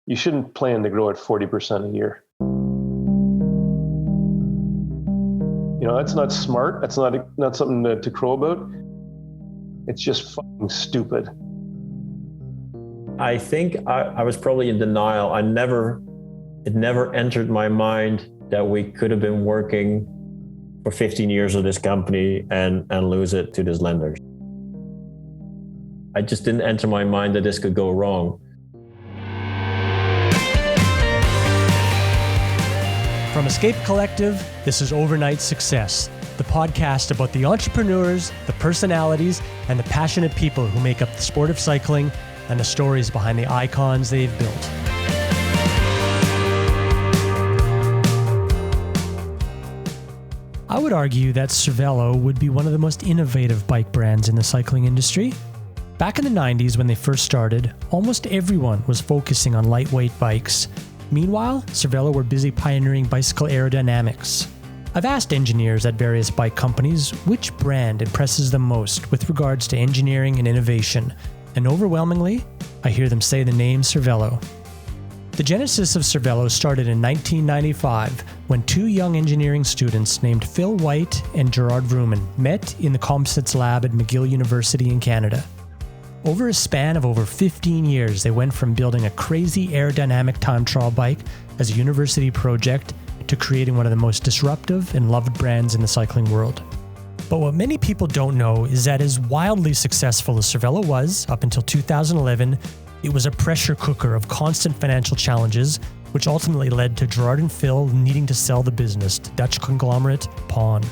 You shouldn't plan to grow at 40% a year. That's not smart. That's not something to crow about. It's just fucking stupid. I think I was probably in denial. It never entered my mind that we could have been working for 15 years with this company and lose it to this lender. I just didn't enter my mind that this could go wrong. From Escape Collective, this is Overnight Success, the podcast about the entrepreneurs, the personalities, and the passionate people who make up the sport of cycling and the stories behind the icons they've built. I would argue that Cervélo would be one of the most innovative bike brands in the cycling industry. Back in the 90s when they first started, almost everyone was focusing on lightweight bikes. Meanwhile, Cervélo were busy pioneering bicycle aerodynamics. I've asked engineers at various bike companies which brand impresses them most with regards to engineering and innovation, and overwhelmingly, I hear them say the name Cervélo. The genesis of Cervélo started in 1995 when two young engineering students named Phil White and Gerard Vroomen met in the composites lab at McGill University in Canada. Over a span of over 15 years, they went from building a crazy aerodynamic time trial bike as a university project to creating one of the most disruptive and loved brands in the cycling world. But what many people don't know is that as wildly successful as Cervélo was up until 2011, it was a pressure cooker of constant financial challenges, which ultimately led to Gerard and Phil needing to sell the business to Dutch conglomerate Pawn.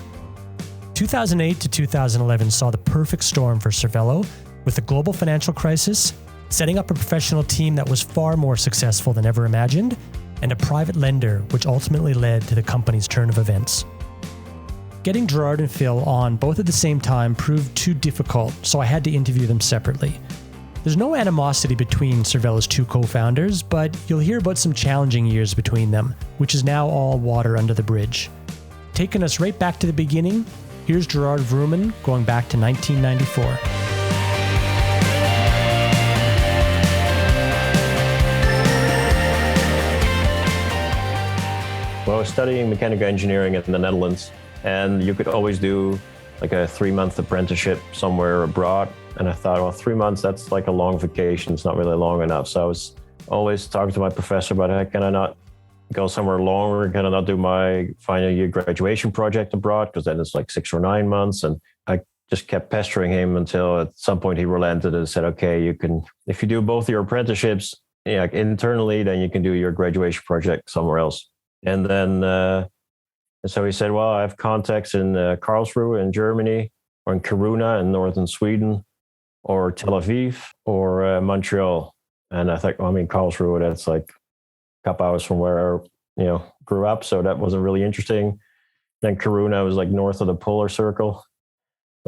2008 to 2011 saw the perfect storm for Cervélo, with the global financial crisis, setting up a professional team that was far more successful than ever imagined, and a private lender which ultimately led to the company's turn of events. Getting Gerard and Phil on both at the same time proved too difficult, so I had to interview them separately. There's no animosity between Cervélo's two co-founders, but you'll hear about some challenging years between them, which is now all water under the bridge. Taking us right back to the beginning, here's Gerard Vroomen going back to 1994. Well, I was studying mechanical engineering in the Netherlands, and you could always do like a 3-month apprenticeship somewhere abroad. And I thought, well, 3 months, that's like a long vacation. It's not really long enough. So I was always talking to my professor about, hey, can I not go somewhere longer? Can I not do my final year graduation project abroad? Because then it's like 6 or 9 months. And I just kept pestering him until at some point he relented and said, okay, you can, if you do both your apprenticeships like internally, then you can do your graduation project somewhere else. And then, so he said, well, I have contacts in Karlsruhe in Germany, or in Kiruna in northern Sweden, or Tel Aviv, or Montreal. And I thought, well, I mean, Karlsruhe, that's like a couple hours from where I, grew up. So that wasn't really interesting. Then Kiruna was like north of the polar circle.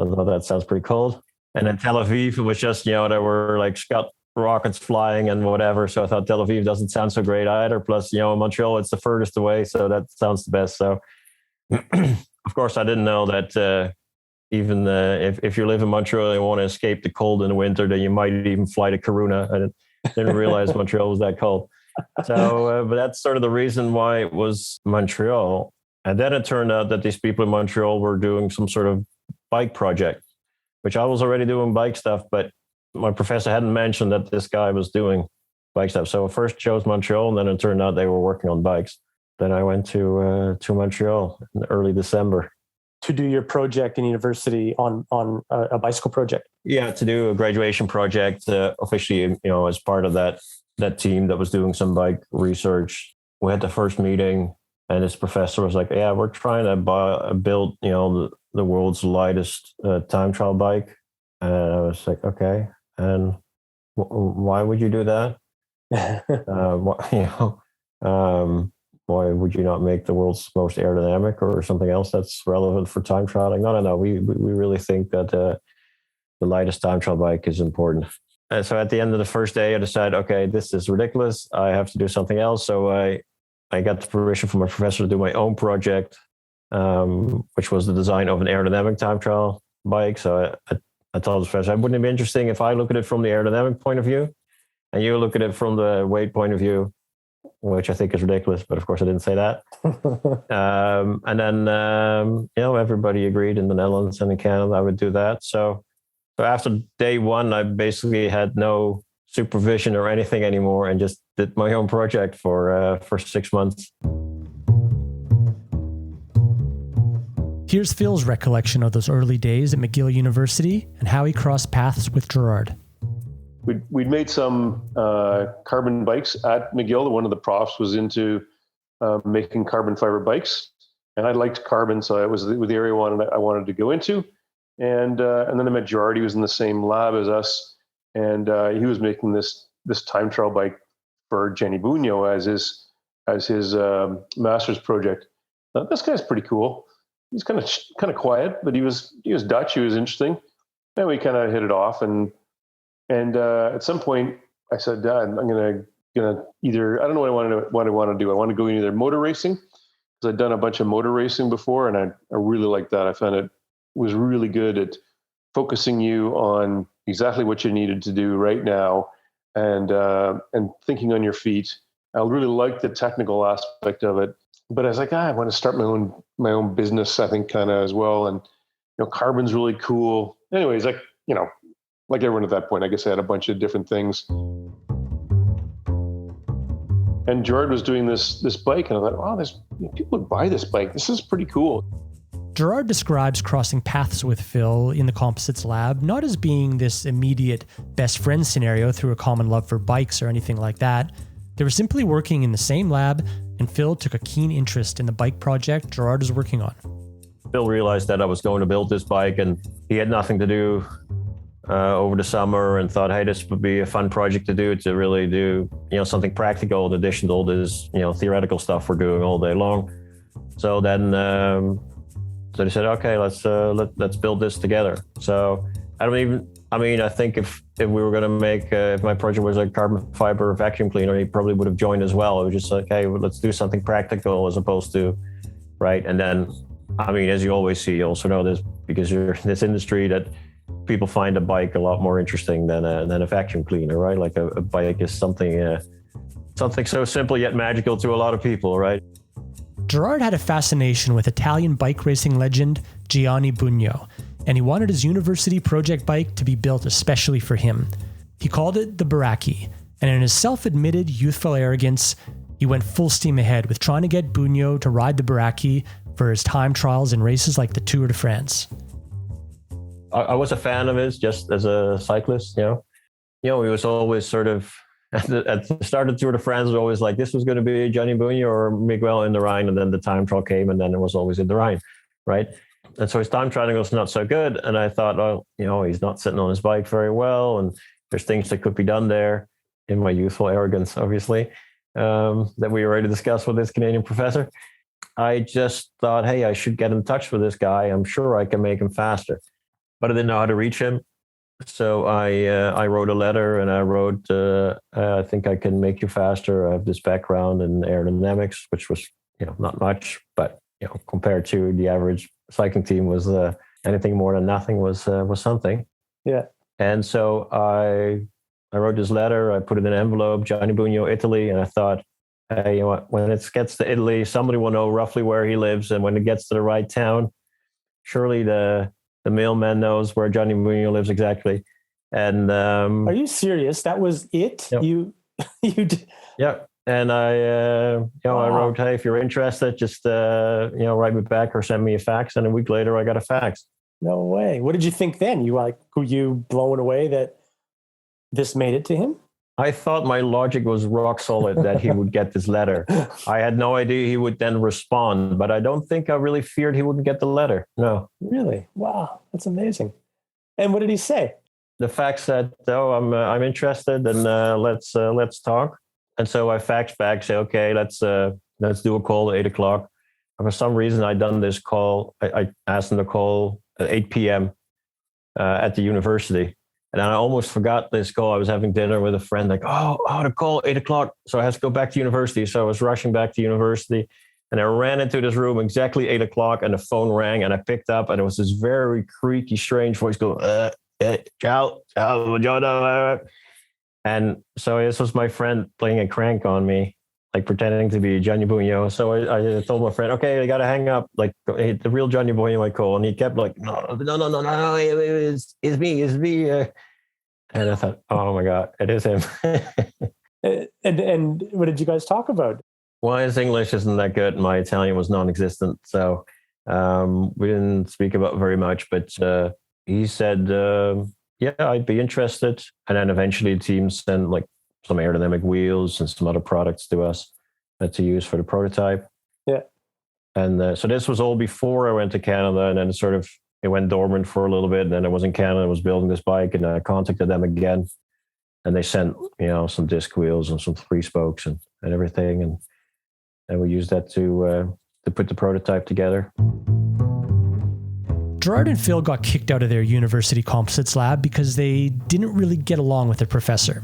I thought that sounds pretty cold. And then Tel Aviv, it was just, there were like Scott rockets flying and whatever. So I thought Tel Aviv doesn't sound so great either. Plus, Montreal, it's the furthest away. So that sounds the best. So of course, I didn't know that even if you live in Montreal and you want to escape the cold in the winter, then you might even fly to Kiruna. I didn't realize Montreal was that cold. So, but that's sort of the reason why it was Montreal. And then it turned out that these people in Montreal were doing some sort of bike project, which I was already doing bike stuff, but my professor hadn't mentioned that this guy was doing bike stuff. So I first chose Montreal, and then it turned out they were working on bikes. Then I went to Montreal in early December. To do your project in university on a bicycle project? Yeah, to do a graduation project, officially, as part of that team that was doing some bike research. We had the first meeting, and this professor was like, yeah, we're trying to build, the world's lightest time trial bike. And I was like, okay. And why would you do that? Why would you not make the world's most aerodynamic or something else that's relevant for time trialing? No. We really think that the lightest time trial bike is important. And so at the end of the first day, I decided, okay, this is ridiculous. I have to do something else. So I got the permission from my professor to do my own project, which was the design of an aerodynamic time trial bike. So I told the professor, wouldn't it be interesting if I look at it from the aerodynamic point of view? and you look at it from the weight point of view, which I think is ridiculous, but of course I didn't say that. And then, everybody agreed in the Netherlands and in Canada I would do that. So after day one, I basically had no supervision or anything anymore and just did my own project for 6 months. Here's Phil's recollection of those early days at McGill University and how he crossed paths with Gerard. We'd made some carbon bikes at McGill. One of the profs was into making carbon fiber bikes, and I liked carbon, so it was the area I wanted to go into. And then I met Gerard. He was in the same lab as us, and he was making this time trial bike for Gianni Bugno as his master's project. This guy's pretty cool. He's kind of quiet, but he was Dutch. He was interesting, and we kind of hit it off. And at some point, I said, Dad, I'm gonna either, I don't know what I want to do. I want to go in either motor racing, because I'd done a bunch of motor racing before, and I really liked that. I found it was really good at focusing you on exactly what you needed to do right now, and thinking on your feet. I really liked the technical aspect of it, but I was like, I want to start my own business, I think, kind of as well. And carbon's really cool. Anyways, like everyone at that point, I guess I had a bunch of different things. And Gerard was doing this bike, and I thought, wow, people would buy this bike. This is pretty cool. Gerard describes crossing paths with Phil in the composites lab not as being this immediate best friend scenario through a common love for bikes or anything like that. They were simply working in the same lab, and Phil took a keen interest in the bike project Gerard was working on. Phil realized that I was going to build this bike, and he had nothing to do over the summer, and thought, hey, this would be a fun project to really do, something practical in addition to all this, theoretical stuff we're doing all day long. So then, so they said, okay, let's build this together. So I think if we were going to make, if my project was a carbon fiber vacuum cleaner, he probably would have joined as well. It was just like, hey, let's do something practical as opposed to, right? And then, as you always see, you also know this because you're in this industry, that people find a bike a lot more interesting than a vacuum cleaner, right? Like a bike is something so simple yet magical to a lot of people, right? Gerard had a fascination with Italian bike racing legend Gianni Bugno, and he wanted his university project bike to be built especially for him. He called it the Baracchi, and in his self-admitted youthful arrogance, he went full steam ahead with trying to get Bugno to ride the Baracchi for his time trials in races like the Tour de France. I was a fan of his just as a cyclist, he was always sort of, at the start of Tour de France, was always like, this was going to be Gianni Bugno or Miguel in the Rhine, and then the time trial came, and then it was always in the Rhine, right? And so his time trialing was not so good, and I thought, oh, he's not sitting on his bike very well, and there's things that could be done there, in my youthful arrogance, obviously, that we already discussed with this Canadian professor. I just thought, hey, I should get in touch with this guy. I'm sure I can make him faster. But I didn't know how to reach him. So I wrote a letter, and I wrote, I think I can make you faster. I have this background in aerodynamics, which was, not much, but, compared to the average cycling team, was anything more than nothing was something. Yeah. And so I wrote this letter. I put it in an envelope, Gianni Bugno, Italy. And I thought, hey, when it gets to Italy, somebody will know roughly where he lives. And when it gets to the right town, surely the mailman knows where Gianni Bugno lives exactly. And are you serious? That was it? Yep. You did? Yeah. And I wrote, hey, if you're interested, just write me back or send me a fax. And a week later, I got a fax. No way. What did you think then? Were you blown away that this made it to him? I thought my logic was rock solid that he would get this letter. I had no idea he would then respond, but I don't think I really feared he wouldn't get the letter. No. Really? Wow. That's amazing. And what did he say? The fax said, oh, I'm interested, and let's talk. And so I faxed back, say, okay, let's do a call at 8:00. And for some reason, I'd done this call. I asked him to call at 8 p.m. At the university. And I almost forgot this call. I was having dinner with a friend, like, the call, 8:00. So I had to go back to university. So I was rushing back to university, and I ran into this room exactly 8:00, and the phone rang, and I picked up, and it was this very creaky, strange voice going, ciao, ciao, buongiorno. And so this was my friend playing a crank on me, like pretending to be Johnny Bunyo. So I told my friend, okay, I got to hang up, like the real Johnny Bunyo I call. And he kept like, no, it's me. And I thought, oh my God, it is him. And what did you guys talk about? Well, his English isn't that good. My Italian was non-existent. So we didn't speak about very much, but he said, yeah, I'd be interested. And then eventually the team sent like some aerodynamic wheels and some other products to us to use for the prototype. Yeah. And so this was all before I went to Canada, and then it went dormant for a little bit. And then I was in Canada, I was building this bike, and I contacted them again. And they sent, some disc wheels and some 3 spokes and everything. And we used that to put the prototype together. Gerard and Phil got kicked out of their university composites lab because they didn't really get along with their professor.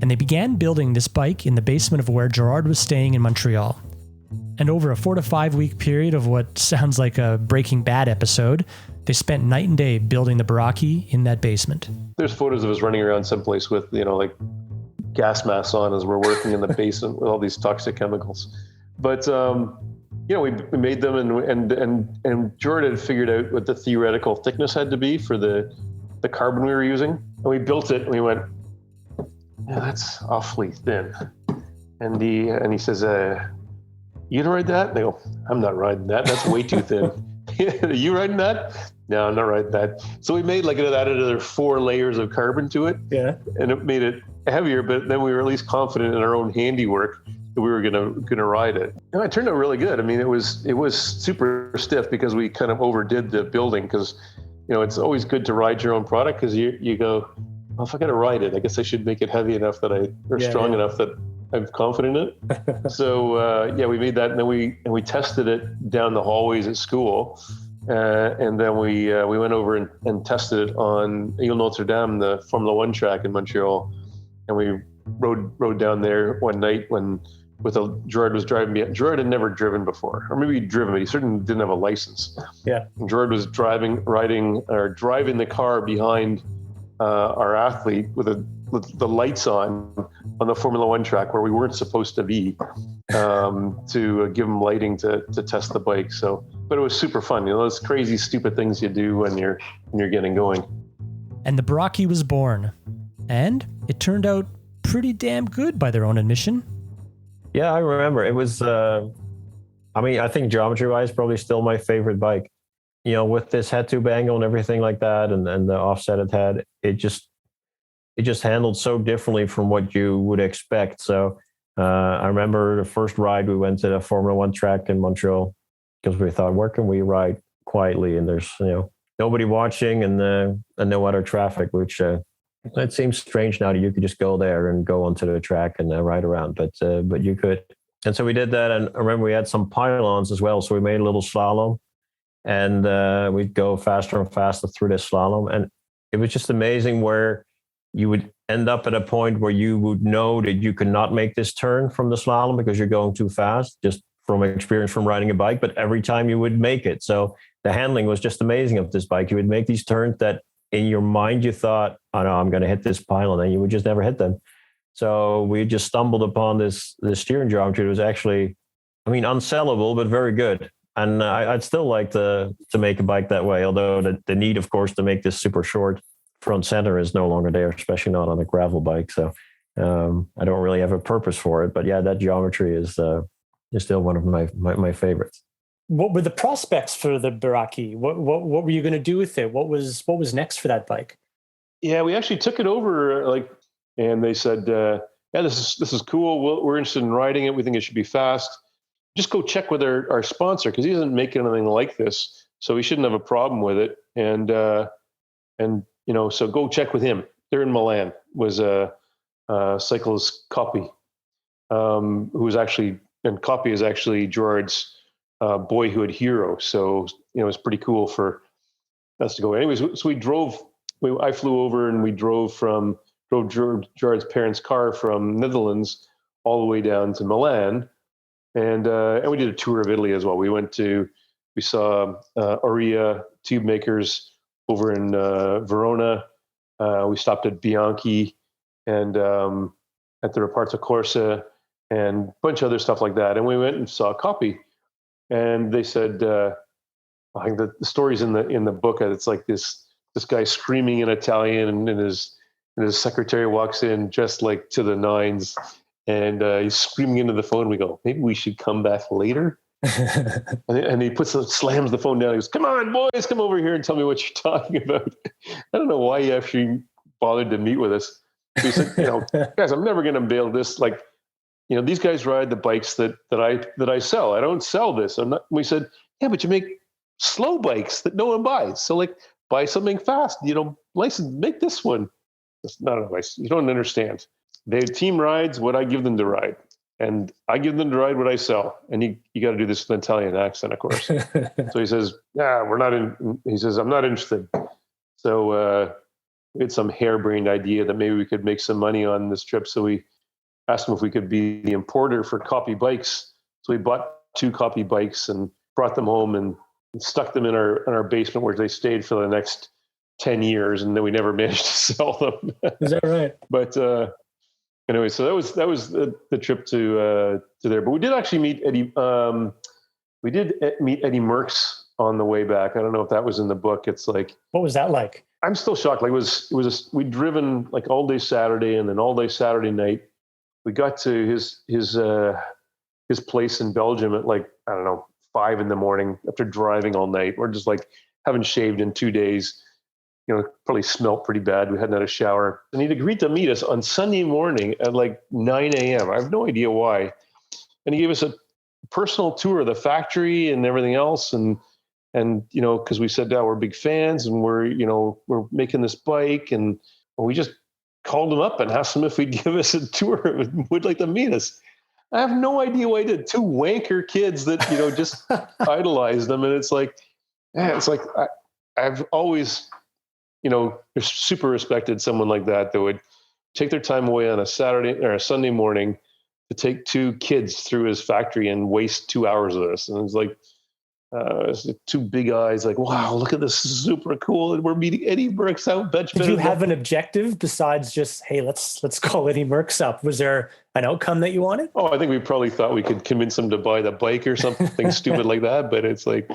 And they began building this bike in the basement of where Gerard was staying in Montreal. And over a 4 to 5 week period of what sounds like a Breaking Bad episode, they spent night and day building the Baraki in that basement. There's photos of us running around someplace with, like gas masks on as we're working in the basement with all these toxic chemicals. But, we made them and Gerard had figured out what the theoretical thickness had to be for the carbon we were using. And we built it and we went, yeah, that's awfully thin. And he says, you gonna ride that? And they go, I'm not riding that. That's way too thin. Are you riding that? No, I'm not riding that. So we made added another 4 layers of carbon to it. Yeah. And it made it heavier, but then we were at least confident in our own handiwork that we were gonna ride it. And it turned out really good. I mean, it was super stiff because we kind of overdid the building, because it's always good to ride your own product, because you go, well, if I gotta ride it, I guess I should make it heavy enough strong enough that I'm confident in it. So we made that, and then we tested it down the hallways at school, and then we went over and tested it on Ile Notre Dame, the Formula One track in Montreal, and we rode down there one night when Gerard was driving me. Gerard had never driven before, or maybe he'd driven, but he certainly didn't have a license. Yeah. And Gerard was driving the car behind our athlete with the lights on the Formula One track where we weren't supposed to be, to give him lighting to test the bike. So, but it was super fun. Those crazy, stupid things you do when you're getting going. And the Baraki was born, and it turned out pretty damn good by their own admission. Yeah, I remember. It was, I think geometry-wise, probably still my favorite bike. With this head tube angle and everything like that, and the offset it had, it just handled so differently from what you would expect. So I remember the first ride, we went to the Formula One track in Montreal, because we thought, where can we ride quietly? And there's, nobody watching and no other traffic, which it seems strange now that you could just go there and go onto the track and ride around, but you could. And so we did that. And I remember we had some pylons as well. So we made a little slalom, and we'd go faster and faster through this slalom. And it was just amazing where you would end up at a point where you would know that you could not make this turn from the slalom because you're going too fast, just from experience from riding a bike. But every time you would make it. So the handling was just amazing of this bike. You would make these turns that in your mind you thought, oh no, I'm going to hit this pylon, and you would just never hit them. So we just stumbled upon this steering geometry that was actually, unsellable, but very good. And I'd still like to make a bike that way, although the need, of course, to make this super short front center is no longer there, especially not on a gravel bike. So I don't really have a purpose for it. But yeah, that geometry is still one of my favorites. What were the prospects for the Baraki? What were you going to do with it? What was next for that bike? Yeah, we actually took it over, and they said, yeah, this is cool. We're interested in riding it. We think it should be fast. Just go check with our sponsor, because he doesn't make anything like this, so we shouldn't have a problem with it. And so go check with him. They're in Milan. Was a cyclist Coppi, who's actually, and Coppi is actually Gerard's boyhood hero. So it was pretty cool for us to go. Anyways, so I flew over, and we drove Gerard's parents' car from Netherlands all the way down to Milan. And we did a tour of Italy as well. We saw Aurea tube makers over in Verona. We stopped at Bianchi, and at the Reparto Corsa and a bunch of other stuff like that. And we went and saw a copy, and they said, I think the story's in the book. It's like this guy screaming in Italian, and his secretary walks in just like to the nines, and he's screaming into the phone. We go, maybe we should come back later. and he slams the phone down. He goes, "Come on, boys, come over here and tell me what you're talking about." I don't know why he actually bothered to meet with us. He said, guys, I'm never going to be able to this. Like, these guys ride the bikes that I sell. I don't sell this. I'm not. We said, yeah, but you make slow bikes that no one buys. So like, buy something fast. License, make this one. It's not a license. You don't understand. They team rides what I give them to ride, and I give them to ride what I sell. And you got to do this with an Italian accent, of course. So he says, "Yeah, we're not in." He says, "I'm not interested." So we had some harebrained idea that maybe we could make some money on this trip. So we asked him if we could be the importer for copy bikes. So we bought 2 copy bikes and brought them home and stuck them in our basement, where they stayed for the next 10 years, and then we never managed to sell them. Is that right? But anyway, so that was the trip to there. But we did actually meet Eddie. We did meet Eddie Merckx on the way back. I don't know if that was in the book. It's like, what was that like? I'm still shocked. Like we'd driven like all day Saturday and then all day Saturday night. We got to his place in Belgium at like, I don't know, 5 a.m. after driving all night. We're just like, haven't shaved in 2 days. Probably smelled pretty bad. We hadn't had a shower. And he'd agreed to meet us on Sunday morning at like 9 a.m. I have no idea why. And he gave us a personal tour of the factory and everything else. And because we said, we're big fans and we're making this bike. And we just called him up and asked him if he'd give us a tour and would like to meet us. I have no idea why he did. 2 wanker kids that, just idolized them. And it's like, I've always, super respected someone like that would take their time away on a Saturday or a Sunday morning to take 2 kids through his factory and waste 2 hours of this. And it's like, 2 big eyes, like, wow, look at this, super cool. And we're meeting Eddie Merckx out. Did you have an objective besides just, hey, let's call Eddie Merckx up? Was there an outcome that you wanted? Oh, I think we probably thought we could convince him to buy the bike or something stupid like that. But it's like,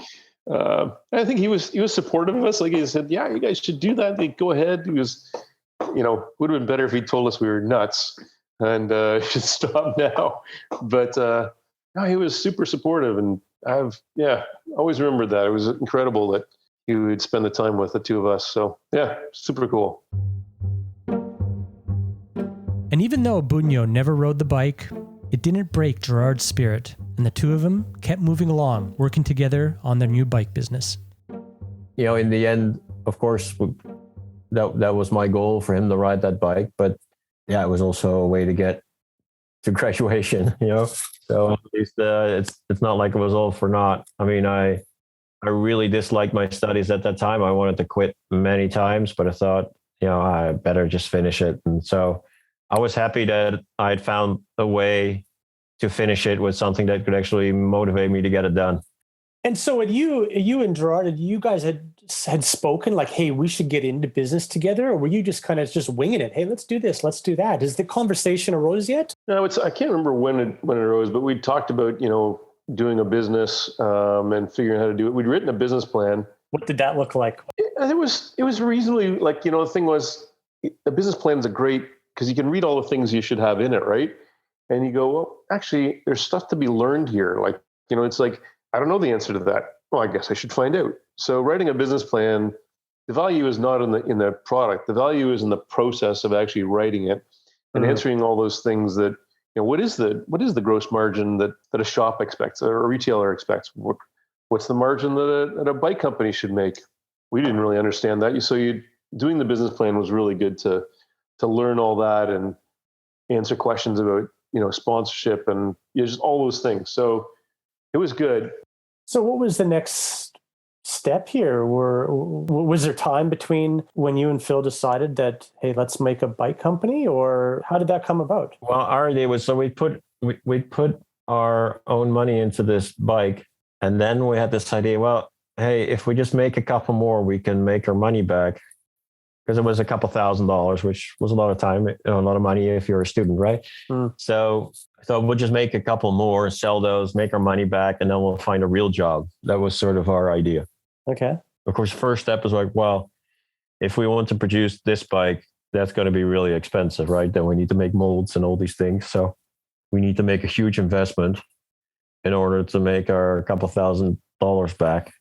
I think he was supportive of us. Like he said, yeah, you guys should do that. Like, go ahead. He was, would have been better if he told us we were nuts and should stop now. But no, he was super supportive, and always remembered that. It was incredible that he would spend the time with the 2 of us. So yeah, super cool. And even though Bunyo never rode the bike, it didn't break Gerard's spirit, and the 2 of them kept moving along, working together on their new bike business. In the end, of course, that was my goal, for him to ride that bike. But yeah, it was also a way to get to graduation, So at least it's not like it was all for naught. I mean, I really disliked my studies at that time. I wanted to quit many times, but I thought, I better just finish it. And so I was happy that I had found a way to finish it with something that could actually motivate me to get it done. And so you and Gerard, you guys had spoken like, hey, we should get into business together? Or were you just kind of just winging it? Hey, let's do this, let's do that. Has the conversation arose yet? No, I can't remember when it arose, but we talked about, doing a business and figuring out how to do it. We'd written a business plan. What did that look like? It was reasonably like, the thing was, a business plan is great because you can read all the things you should have in it, right? And you go, well, actually, there's stuff to be learned here. Like, it's like, I don't know the answer to that. Well, I guess I should find out. So writing a business plan, the value is not in the product. The value is in the process of actually writing it and answering all those things that, what is the gross margin that a shop expects or a retailer expects? What's the margin that a bike company should make? We didn't really understand that. So doing the business plan was really good to learn all that and answer questions about, sponsorship and just all those things. So it was good. So what was the next step here? Was there time between when you and Phil decided that, hey, let's make a bike company, or how did that come about? Well, our idea was, so we put our own money into this bike, and then we had this idea, well, hey, if we just make a couple more, we can make our money back. because it was a couple $1,000s, which was a lot of time, a lot of money if you're a student, right? So we'll just make a couple more, sell those, make our money back, and then we'll find a real job. That was sort of our idea. Okay. Of course, first step is like, well, if we want to produce this bike, that's going to be really expensive, right? Then we need to make molds and all these things. So we need to make a huge investment in order to make our couple $1,000s back.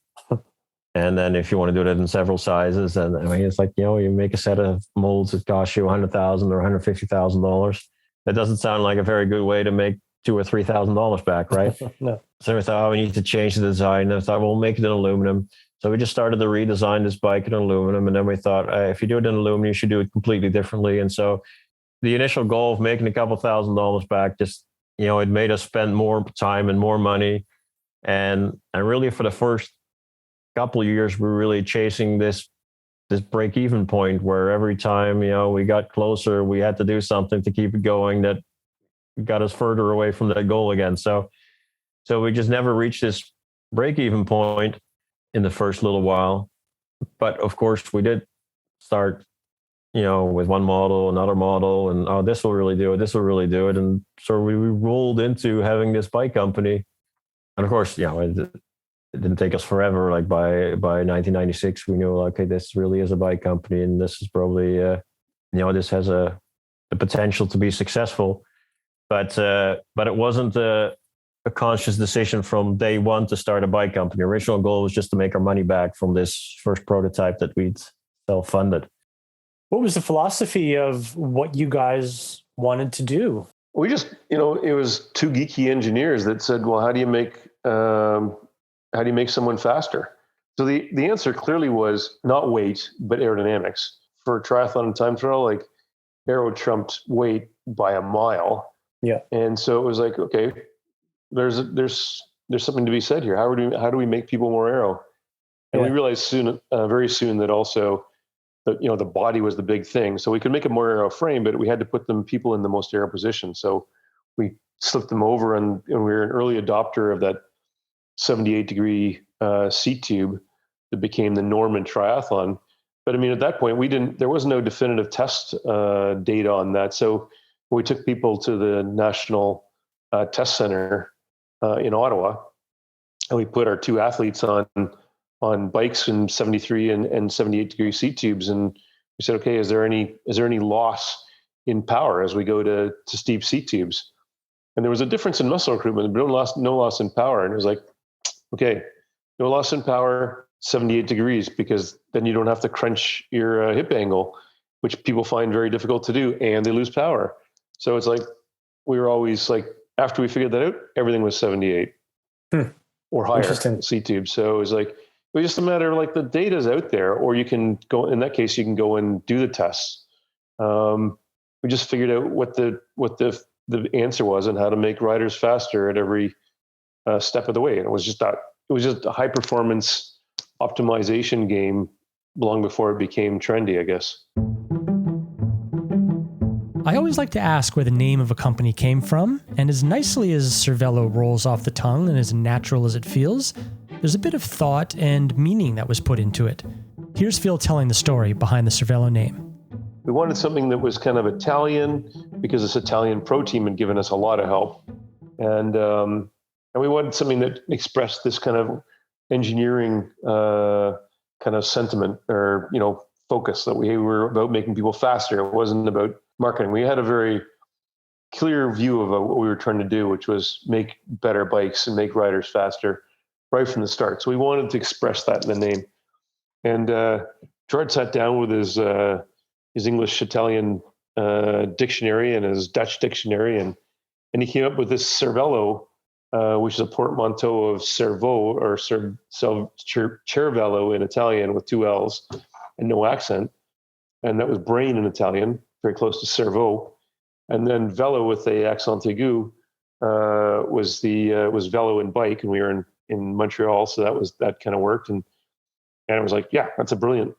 And then if you want to do it in several sizes, and I mean, it's like, you make a set of molds that cost you $100,000 or $150,000. That doesn't sound like a very good way to make $2,000 or $3,000 back, right? No. So we thought, we need to change the design. And I thought, we'll make it in aluminum. So we just started to redesign this bike in aluminum. And then we thought, if you do it in aluminum, you should do it completely differently. And so the initial goal of making a couple $1,000s back, just, it made us spend more time and more money. And really for the first couple of years, we're really chasing this break-even point where every time, we got closer, we had to do something to keep it going that got us further away from that goal again. So we just never reached this break-even point in the first little while. But of course, we did start, with one model, another model, and this will really do it. This will really do it. And so we rolled into having this bike company. And of course, it didn't take us forever. Like by 1996, we knew, okay, this really is a bike company, and this is probably, this has the potential to be successful. But it wasn't a conscious decision from day one to start a bike company. Original goal was just to make our money back from this first prototype that we'd self-funded. What was the philosophy of what you guys wanted to do? We just, it was two geeky engineers that said, well, how do you make someone faster? So the answer clearly was not weight, but aerodynamics. For triathlon and time trial, like aero trumped weight by a mile. Yeah. And so it was like, okay, there's something to be said here. How do we make people more aero? And we realized very soon that also that, the body was the big thing. So we could make a more aero frame, but we had to put people in the most aero position. So we slipped them over, and we were an early adopter of that 78-degree seat tube that became the norm in triathlon. But I mean, at that point, there was no definitive test data on that. So we took people to the National Test Center in Ottawa, and we put our two athletes on bikes in 73 and 78-degree seat tubes. And we said, okay, is there any loss in power as we go to steep seat tubes? And there was a difference in muscle recruitment, but no loss in power. And it was like, okay, no loss in power, 78 degrees, because then you don't have to crunch your hip angle, which people find very difficult to do, and they lose power. So it's like, we were always like, after we figured that out, everything was 78 or higher seat tubes. So it was like, it was just a matter of like, the data's out there, or you can go, in that case, you can go and do the tests. We just figured out what the answer was and how to make riders faster at every step of the way. And it was just a high performance optimization game long before it became trendy, I guess. I always like to ask where the name of a company came from, and as nicely as Cervélo rolls off the tongue and as natural as it feels, there's a bit of thought and meaning that was put into it. Here's Phil telling the story behind the Cervélo name. We wanted something that was kind of Italian, because this Italian pro team had given us a lot of help. And we wanted something that expressed this kind of engineering kind of sentiment or, focus, that we were about making people faster. It wasn't about marketing. We had a very clear view of what we were trying to do, which was make better bikes and make riders faster right from the start. So we wanted to express that in the name. And Gerard sat down with his English-Italian dictionary and his Dutch dictionary, and he came up with this Cervélo, which is a portmanteau of cerveau or cervello in Italian with two L's and no accent. And that was brain in Italian, very close to cerveau. And then velo with the accent aigu was velo in bike, and we were in Montreal, so that kind of worked. And it was like, yeah, that's a brilliant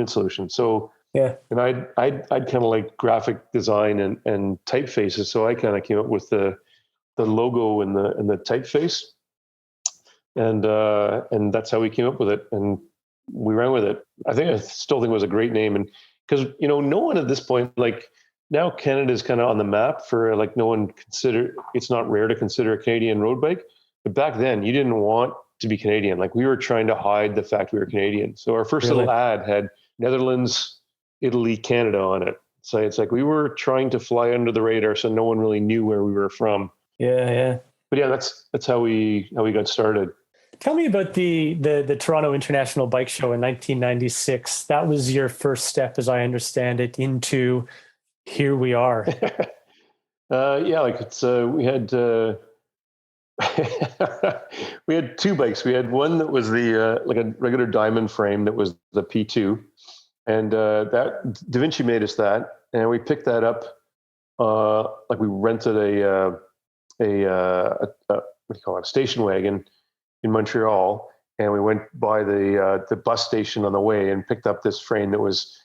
solution. So yeah, and I'd kind of like graphic design and typefaces, so I kind of came up with the logo and the typeface, and that's how we came up with it, and we ran with it. I still think it was a great name, and because, no one at this point, like now Canada is kind of on the map for like, it's not rare to consider a Canadian road bike. But back then you didn't want to be Canadian. Like we were trying to hide the fact we were Canadian. So our first little ad had Netherlands, Italy, Canada on it. So it's like we were trying to fly under the radar, so no one really knew where we were from. Yeah. But yeah, that's how we got started. Tell me about the Toronto International Bike Show in 1996. That was your first step, as I understand it, into here we are. Yeah, like we had we had two bikes. We had one that was the like a regular diamond frame that was the P2, and that Da Vinci made us that, and we picked that up. Like we rented a what do you call it, a station wagon in Montreal, and we went by the bus station on the way and picked up this frame that was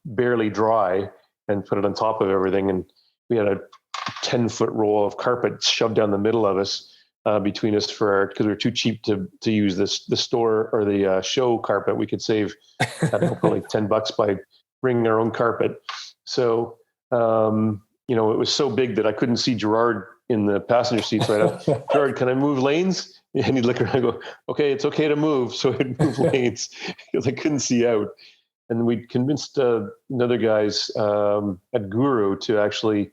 barely dry and put it on top of everything, and we had a 10-foot roll of carpet shoved down the middle of us between us because we were too cheap to use the store or the show carpet. We could save probably $10 by bringing our own carpet. So it was so big that I couldn't see Gerard in the passenger seat. So I'd have, Gerard, can I move lanes? And he'd look around and go, okay, it's okay to move. So I'd move lanes because I couldn't see out. And we convinced another guys at Guru to actually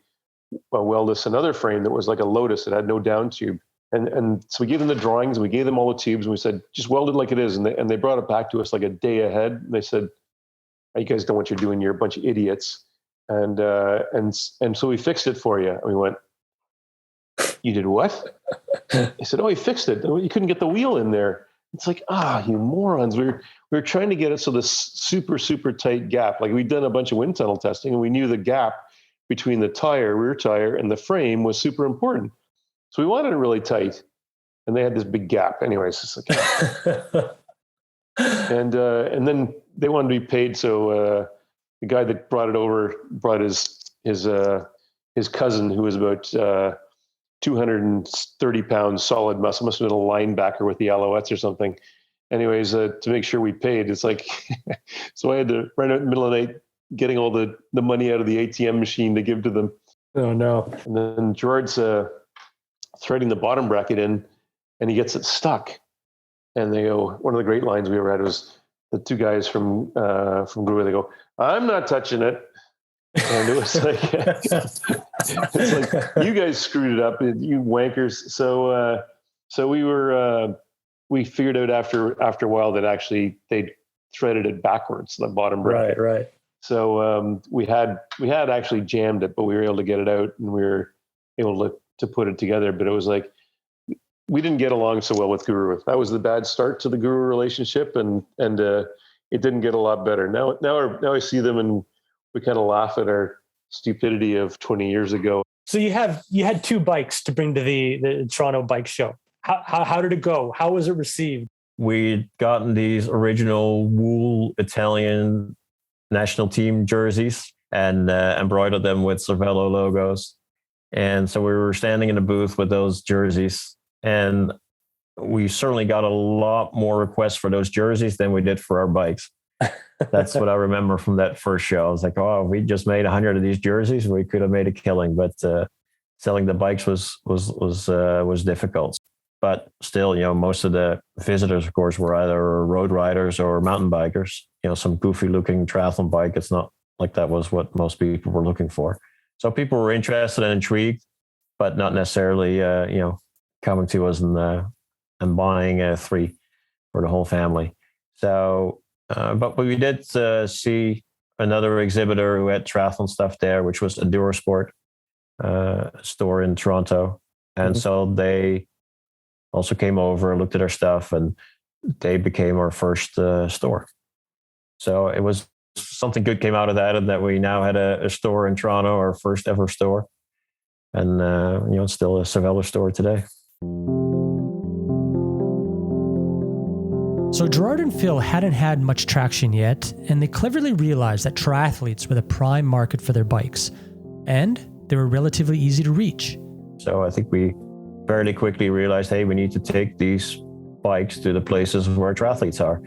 weld us another frame that was like a Lotus. It had no down tube. And so we gave them the drawings and we gave them all the tubes and we said, just weld it like it is. And they brought it back to us like a day ahead. And they said, you guys know what you're doing. You're a bunch of idiots. And so we fixed it for you. And we went, you did what? He said, he fixed it. You couldn't get the wheel in there. It's like, you morons. We were trying to get it so this super, super tight gap. Like we'd done a bunch of wind tunnel testing and we knew the gap between the rear tire and the frame was super important. So we wanted it really tight. And they had this big gap. Anyways, it's like, and then they wanted to be paid. So the guy that brought it over brought his cousin, who was about 230 pounds solid muscle, must have been a linebacker with the Alouettes or something. Anyways, to make sure we paid, it's like, so I had to run out in the middle of the night, getting all the money out of the ATM machine to give to them. Oh no. And then Gerard's threading the bottom bracket in and he gets it stuck. And they go, one of the great lines we ever had was the two guys from Guru, they go, I'm not touching it. And it was like, it's like, you guys screwed it up, you wankers. So we figured out after a while that actually they threaded it backwards, the bottom bracket. Right. So we had actually jammed it, but we were able to get it out and we were able to put it together. But it was like, we didn't get along so well with Guru. That was the bad start to the Guru relationship, and it didn't get a lot better. Now I see them and we kind of laugh at our stupidity of 20 years ago. So you had two bikes to bring to the Toronto Bike Show. How did it go? How was it received? We'd gotten these original wool Italian national team jerseys and embroidered them with Cervélo logos. And so we were standing in the booth with those jerseys, and we certainly got a lot more requests for those jerseys than we did for our bikes. That's what I remember from that first show. I was like, we just made 100 of these jerseys. We could have made a killing, but selling the bikes was difficult. But still, most of the visitors, of course, were either road riders or mountain bikers. Some goofy looking triathlon bike. It's not like that was what most people were looking for. So people were interested and intrigued, but not necessarily, coming to us and buying 3 for the whole family. So, but we did see another exhibitor who had triathlon stuff there, which was Endurasport store in Toronto. And so they also came over, looked at our stuff, and they became our first store. So it was something good came out of that, and that we now had a store in Toronto, our first ever store. And, it's still a Cervélo store today. So Gerard and Phil hadn't had much traction yet, and they cleverly realized that triathletes were the prime market for their bikes, and they were relatively easy to reach. So I think we fairly quickly realized, hey, we need to take these bikes to the places where triathletes are.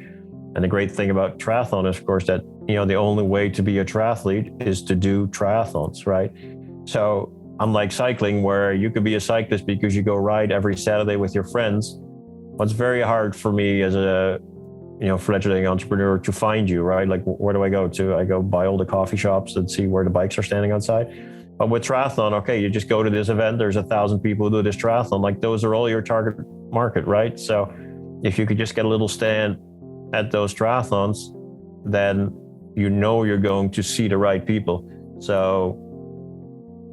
And the great thing about triathlon is, of course, that the only way to be a triathlete is to do triathlons, right? So unlike cycling, where you could be a cyclist because you go ride every Saturday with your friends, well, it's very hard for me as a fledgling entrepreneur to find you, right? Like, where do I go to? I go by all the coffee shops and see where the bikes are standing outside. But with triathlon, okay, you just go to this event, there's 1,000 people who do this triathlon. Like, those are all your target market, right? So if you could just get a little stand at those triathlons, then you're going to see the right people. So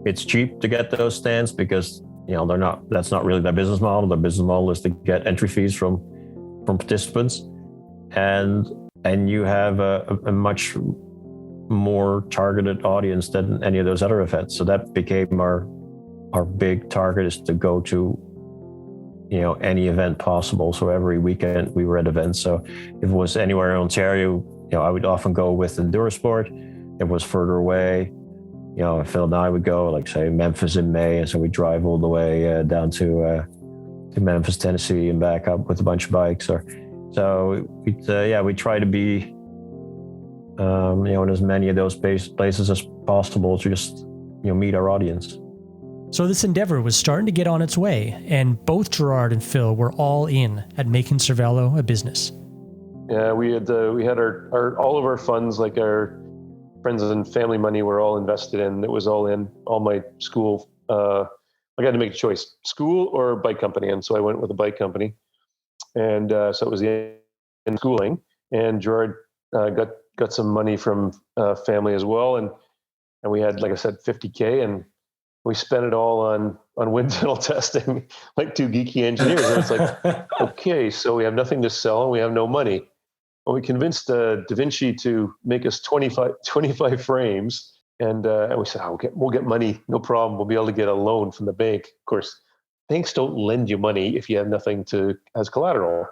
it's cheap to get those stands because that's not really their business model. Their business model is to get entry fees from participants, and you have a much more targeted audience than any of those other events. So that became our big target, is to go to any event possible. So every weekend we were at events. So if it was anywhere in Ontario, I would often go with Endurasport. If it was further away, Phil and I would go, like, say, Memphis in May, and so we drive all the way down to Memphis, Tennessee, and back up with a bunch of bikes. So we try to be in as many of those places as possible to just meet our audience. So this endeavor was starting to get on its way, and both Gerard and Phil were all in at making Cervélo a business. Yeah, we had our all of our funds, like our friends and family money, were all invested in. It was all in all my school. I had to make a choice: school or bike company, and so I went with a bike company. And so it was in schooling. And Gerard got some money from family as well, and we had, like I said, $50K, and we spent it all on wind tunnel testing, like two geeky engineers. And it's like, okay, so we have nothing to sell and we have no money. Well, we convinced Da Vinci to make us 25 frames, and we said, we'll get money, no problem. We'll be able to get a loan from the bank. Of course, banks don't lend you money if you have nothing as collateral.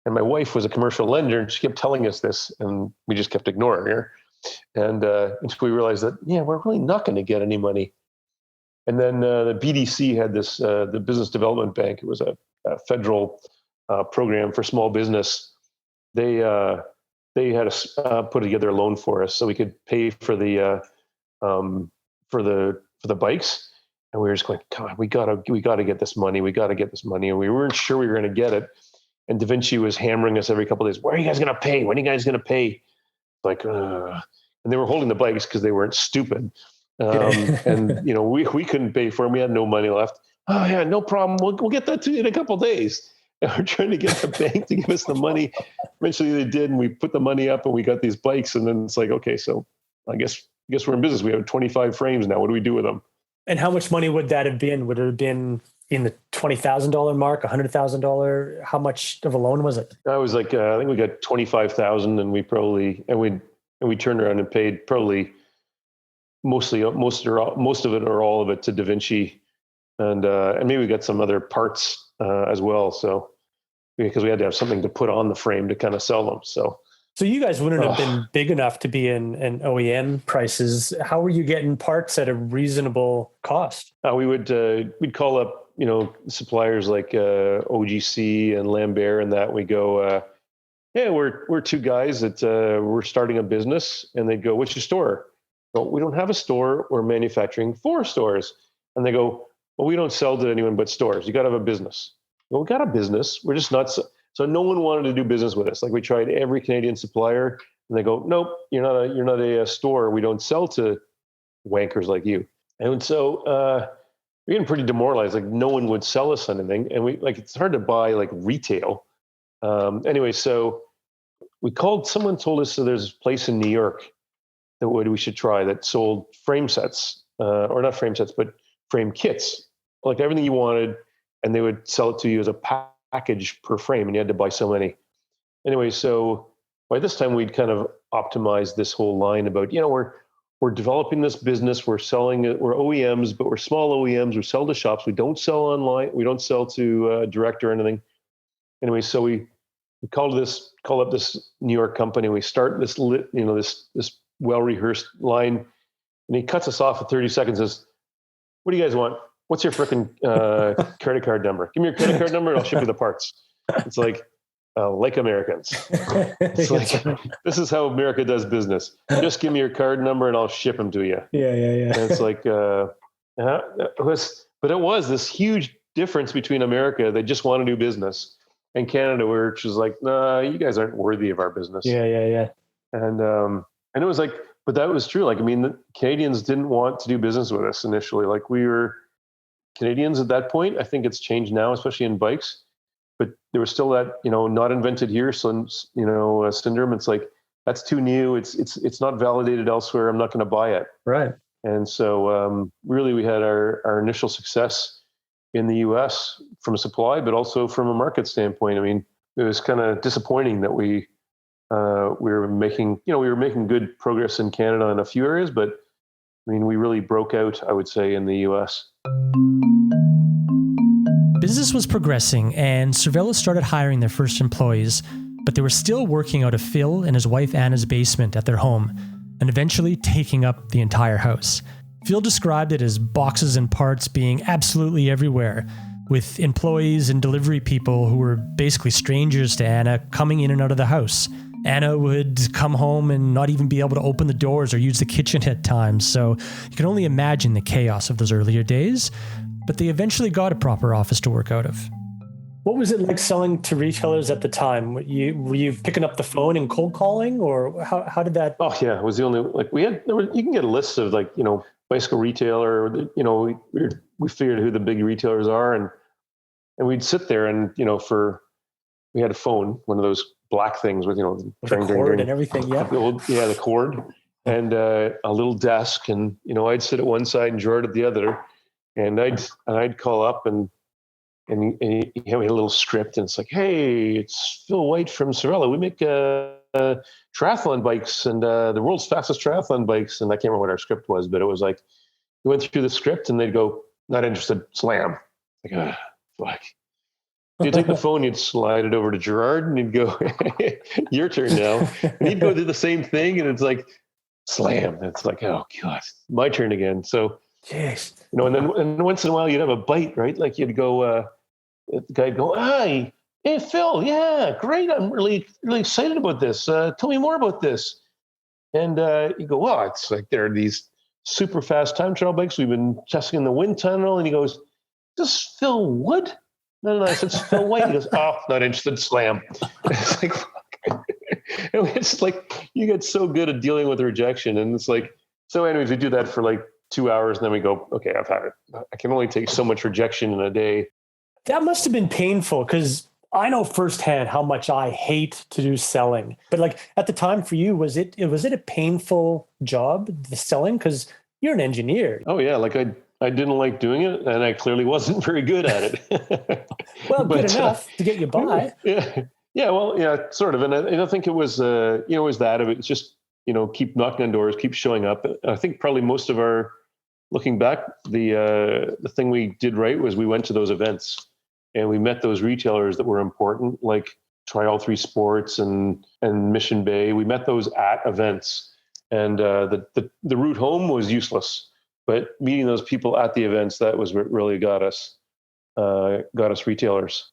And my wife was a commercial lender, and she kept telling us this, and we just kept ignoring her. And until we realized that, we're really not going to get any money. And then the BDC had this, the Business Development Bank. It was a federal program for small business. They had us put together a loan for us so we could pay for the bikes. And we were just going, God, we gotta get this money. We got to get this money. And we weren't sure we were going to get it. And Da Vinci was hammering us every couple of days. Where are you guys going to pay? When are you guys going to pay? Like, and they were holding the bikes because they weren't stupid. And we couldn't pay for them. We had no money left. Oh yeah, no problem. We'll get that to you in a couple of days. And we're trying to get the bank to give us the money. Eventually they did, and we put the money up and we got these bikes. And then it's like, okay, so I guess we're in business. We have 25 frames now. What do we do with them? And how much money would that have been? Would it have been in the $20,000 mark, $100,000? How much of a loan was it? I was like, I think we got 25,000, and we turned around and paid probably most of it or all of it to Da Vinci, and maybe we got some other parts as well. So because we had to have something to put on the frame to kind of sell them. So you guys wouldn't have been big enough to be in OEM prices. How were you getting parts at a reasonable cost? We'd call up suppliers like OGC and Lambert, and that we go, we're two guys that we're starting a business, and they'd go, what's your store? Well, we don't have a store. We're manufacturing 4 stores. And they go, well, we don't sell to anyone but stores. You got to have a business. Well, we got a business. We're just not. So no one wanted to do business with us. Like, we tried every Canadian supplier, and they go, nope, you're not a store. We don't sell to wankers like you. And so we're getting pretty demoralized. Like, no one would sell us anything. And it's hard to buy like retail. Anyway, so we called, someone told us, so there's a place in New York that we should try that sold frame sets, or not frame sets, but frame kits, like everything you wanted, and they would sell it to you as a package per frame, and you had to buy so many. Anyway, so by this time we'd kind of optimized this whole line about, we're developing this business, we're selling it, we're OEMs, but we're small OEMs, we sell to shops, we don't sell online, we don't sell to direct or anything. Anyway, so we call up this New York company, we start this this well-rehearsed line, and he cuts us off at 30 seconds and says, what do you guys want? What's your freaking credit card number? Give me your credit card number and I'll ship you the parts. It's like, like Americans. It's like, this is how America does business. Just give me your card number and I'll ship them to you. Yeah. And it's like, it was this huge difference between America. They just want to do business, and Canada, which was like, nah, you guys aren't worthy of our business. Yeah. And it was like, but that was true. Like, I mean, the Canadians didn't want to do business with us initially. Like, we were Canadians at that point. I think it's changed now, especially in bikes. But there was still that, not invented here. So, syndrome. It's like, that's too new. It's not validated elsewhere. I'm not going to buy it. Right. And so, really, we had our initial success in the U.S. from a supply, but also from a market standpoint. I mean, it was kind of disappointing that we were making good progress in Canada in a few areas, but I mean, we really broke out, I would say, in the U.S. Business was progressing, and Cervélo started hiring their first employees, but they were still working out of Phil and his wife Anna's basement at their home, and eventually taking up the entire house. Phil described it as boxes and parts being absolutely everywhere, with employees and delivery people who were basically strangers to Anna coming in and out of the house. Anna would come home and not even be able to open the doors or use the kitchen at times, so you can only imagine the chaos of those earlier days, but they eventually got a proper office to work out of. What was it like selling to retailers at the time? Were you picking up the phone and cold calling, or how did that? Oh yeah, it was the only, like, you can get a list of, like, bicycle retailer, we figured who the big retailers are, and we'd sit there and, we had a phone, one of those black things with, With the cord and everything. Yeah. The cord and a little desk, and, I'd sit at one side and Gerard at the other, and I'd call up and we had a little script, and it's like, hey, it's Phil White from Cervélo. We make triathlon bikes and the world's fastest triathlon bikes. And I can't remember what our script was, but it was like, we went through the script and they'd go, not interested, slam. Like, fuck. You'd take the phone, you'd slide it over to Gerard, and he'd go, your turn now. And he'd go do the same thing, and it's like, slam. And it's like, oh God, my turn again. So, jeez. And once in a while you'd have a bite, right? Like you'd go, the guy'd go, hi, hey, Phil, yeah, great. I'm really, really excited about this. Tell me more about this. And you go, well, it's like there are these super fast time trial bikes. We've been testing in the wind tunnel. And he goes, this Phil Wood? No, I said, it's Phil White. He goes, oh, not interested, slam. It's like, it's like, you get so good at dealing with rejection. And it's like, so anyways, we do that for like 2 hours, and then we go, okay, I've had it. I can only take so much rejection in a day. That must have been painful, because I know firsthand how much I hate to do selling. But like at the time for you, was it a painful job, the selling? Because you're an engineer. Oh yeah, like I didn't like doing it, and I clearly wasn't very good at it. Well, good enough to get you by. Yeah, well, yeah, sort of. And I think it was, it was that of it. It's just, keep knocking on doors, keep showing up. I think probably most of our, looking back, the thing we did right was we went to those events. And we met those retailers that were important, like Try All Three Sports and Mission Bay. We met those at events, and the route home was useless. But meeting those people at the events, that was what really got us retailers.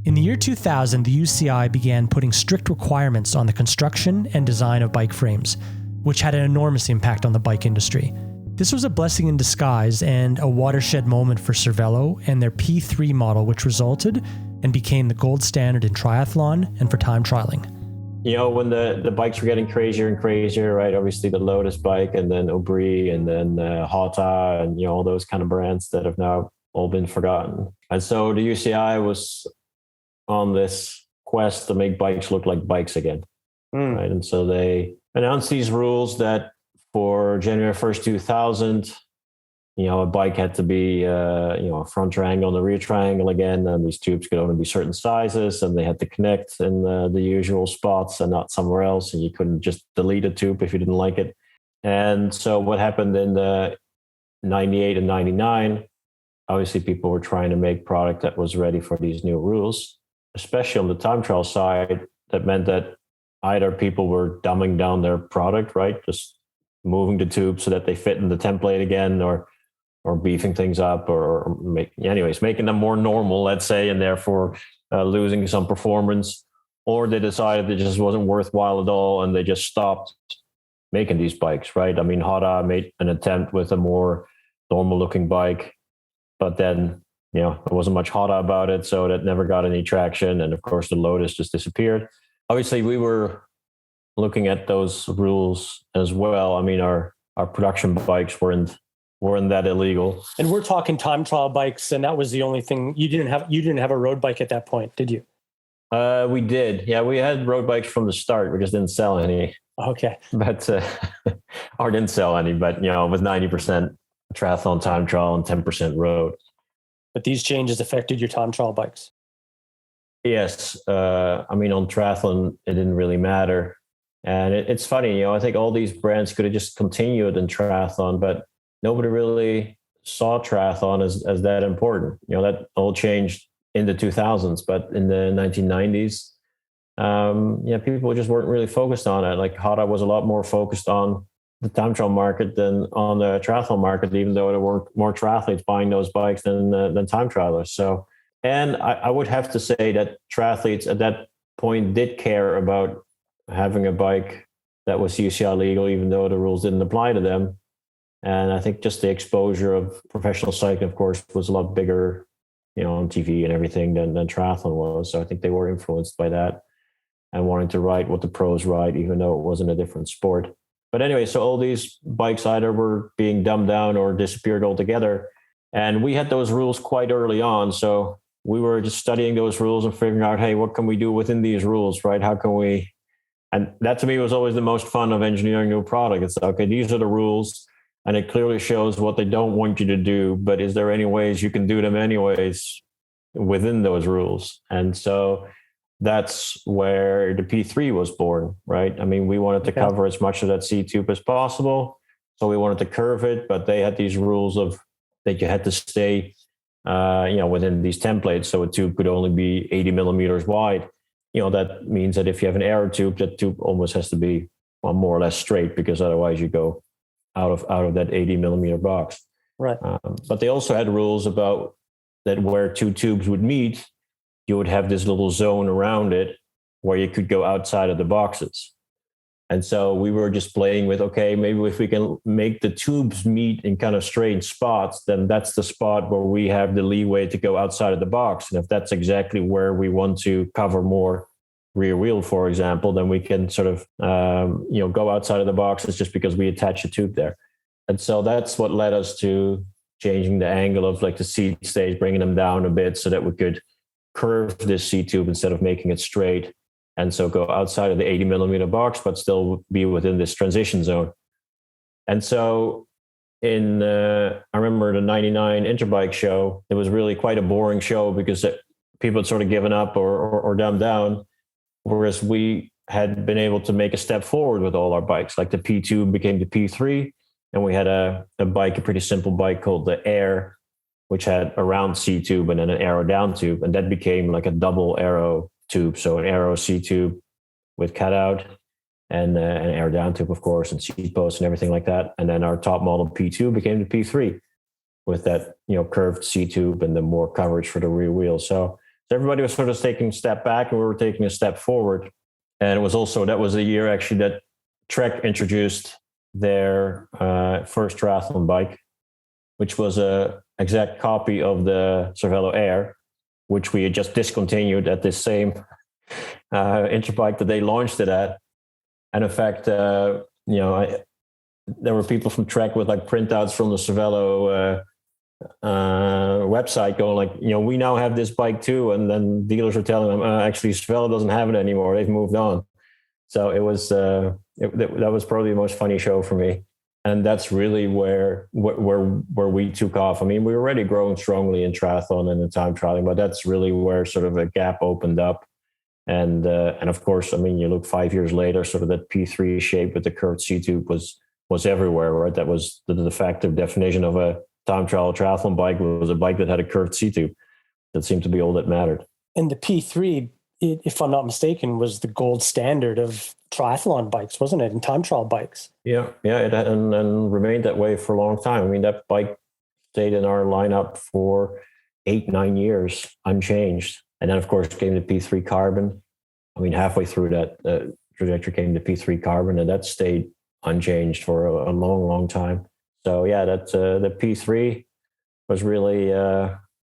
In the year 2000, the UCI began putting strict requirements on the construction and design of bike frames, which had an enormous impact on the bike industry. This was a blessing in disguise and a watershed moment for Cervélo and their P3 model, which resulted and became the gold standard in triathlon and for time trialing. When the bikes were getting crazier and crazier, right? Obviously the Lotus bike, and then Aubry, and then Hata, and all those kind of brands that have now all been forgotten. And so the UCI was on this quest to make bikes look like bikes again, right? And so they announced these rules that for January 1st, 2000, a bike had to be, a front triangle and a rear triangle again, and these tubes could only be certain sizes, and they had to connect in the usual spots and not somewhere else, and you couldn't just delete a tube if you didn't like it. And so what happened in the 98 and 99, obviously people were trying to make product that was ready for these new rules, especially on the time trial side. That meant that either people were dumbing down their product, right? Just moving the tube so that they fit in the template again, or or beefing things up making them more normal, let's say, and therefore losing some performance, or they decided it just wasn't worthwhile at all and they just stopped making these bikes, right? I mean, Honda made an attempt with a more normal looking bike, but then, there wasn't much Honda about it, so that never got any traction. And of course, the Lotus just disappeared. Obviously, we were looking at those rules as well. I mean, our production bikes weren't that illegal. And we're talking time trial bikes, and that was the only thing. You didn't have a road bike at that point, did you? We did. Yeah, we had road bikes from the start. We just didn't sell any. Okay. But or didn't sell any, but with 90% triathlon time trial and 10% road. But these changes affected your time trial bikes. Yes. I mean, on triathlon, it didn't really matter. And it's funny, I think all these brands could have just continued in triathlon, but nobody really saw triathlon as that important. That all changed in the 2000s, but in the 1990s, people just weren't really focused on it. Like Honda was a lot more focused on the time trial market than on the triathlon market, even though there were more triathletes buying those bikes than time trialers. So, and I would have to say that triathletes at that point did care about having a bike that was UCI legal, even though the rules didn't apply to them. And I think just the exposure of professional cycling, of course, was a lot bigger, on TV and everything than triathlon was. So I think they were influenced by that and wanting to ride what the pros ride, even though it wasn't a different sport. But anyway, so all these bikes either were being dumbed down or disappeared altogether. And we had those rules quite early on. So we were just studying those rules and figuring out, hey, what can we do within these rules, right? How can we? And that to me was always the most fun of engineering a new product. It's okay, these are the rules. And it clearly shows what they don't want you to do, but is there any ways you can do them anyways within those rules? And so that's where the P3 was born, right? I mean, we wanted to cover as much of that C tube as possible. So we wanted to curve it, but they had these rules of that you had to stay, within these templates. So a tube could only be 80 millimeters wide. That means that if you have an aero tube, that tube almost has to be more or less straight, because otherwise you go out of that 80 millimeter box. Right. But they also had rules about that where two tubes would meet, you would have this little zone around it where you could go outside of the boxes. And so we were just playing with, okay, maybe if we can make the tubes meet in kind of strange spots, then that's the spot where we have the leeway to go outside of the box. And if that's exactly where we want to cover more rear wheel, for example, then we can sort of, go outside of the boxes just because we attach a tube there. And so that's what led us to changing the angle of like the seat stage, bringing them down a bit so that we could curve this C tube instead of making it straight. And so go outside of the 80 millimeter box, but still be within this transition zone. And so I remember the 99 Interbike show, it was really quite a boring show because people had sort of given up or dumbed down. Whereas we had been able to make a step forward with all our bikes, like the P2 became the P3. And we had a pretty simple bike called the Air, which had a round C tube and then an aero down tube. And that became like a double aero tube. So an aero C tube with cutout and an aero down tube, of course, and seat posts and everything like that. And then our top model P2 became the P3 with that, curved C tube and the more coverage for the rear wheel. So everybody was sort of taking a step back and we were taking a step forward. And that was the year actually that Trek introduced their first triathlon bike, which was a exact copy of the Cervélo Air, which we had just discontinued at this same Interbike that they launched it at. And in fact, there were people from Trek with like printouts from the Cervélo website going like, we now have this bike too. And then dealers were telling them, actually, Cervélo doesn't have it anymore. They've moved on. So it was, that was probably the most funny show for me. And that's really where we took off. I mean, we were already growing strongly in triathlon and in time trialing, but that's really where sort of a gap opened up. And of course, I mean, you look 5 years later, sort of that P3 shape with the curved C tube was everywhere, right? That was the de facto definition of a time trial triathlon bike. Was a bike that had a curved C tube. That seemed to be all that mattered. And the P3, if I'm not mistaken, was the gold standard of triathlon bikes, wasn't it? And time trial bikes. Yeah, it and remained that way for a long time. I mean, that bike stayed in our lineup for 8-9 years unchanged. And then, of course, came the P3 carbon. I mean, halfway through that trajectory came the P3 carbon, and that stayed unchanged for a long, long time. So yeah, that the P3 was really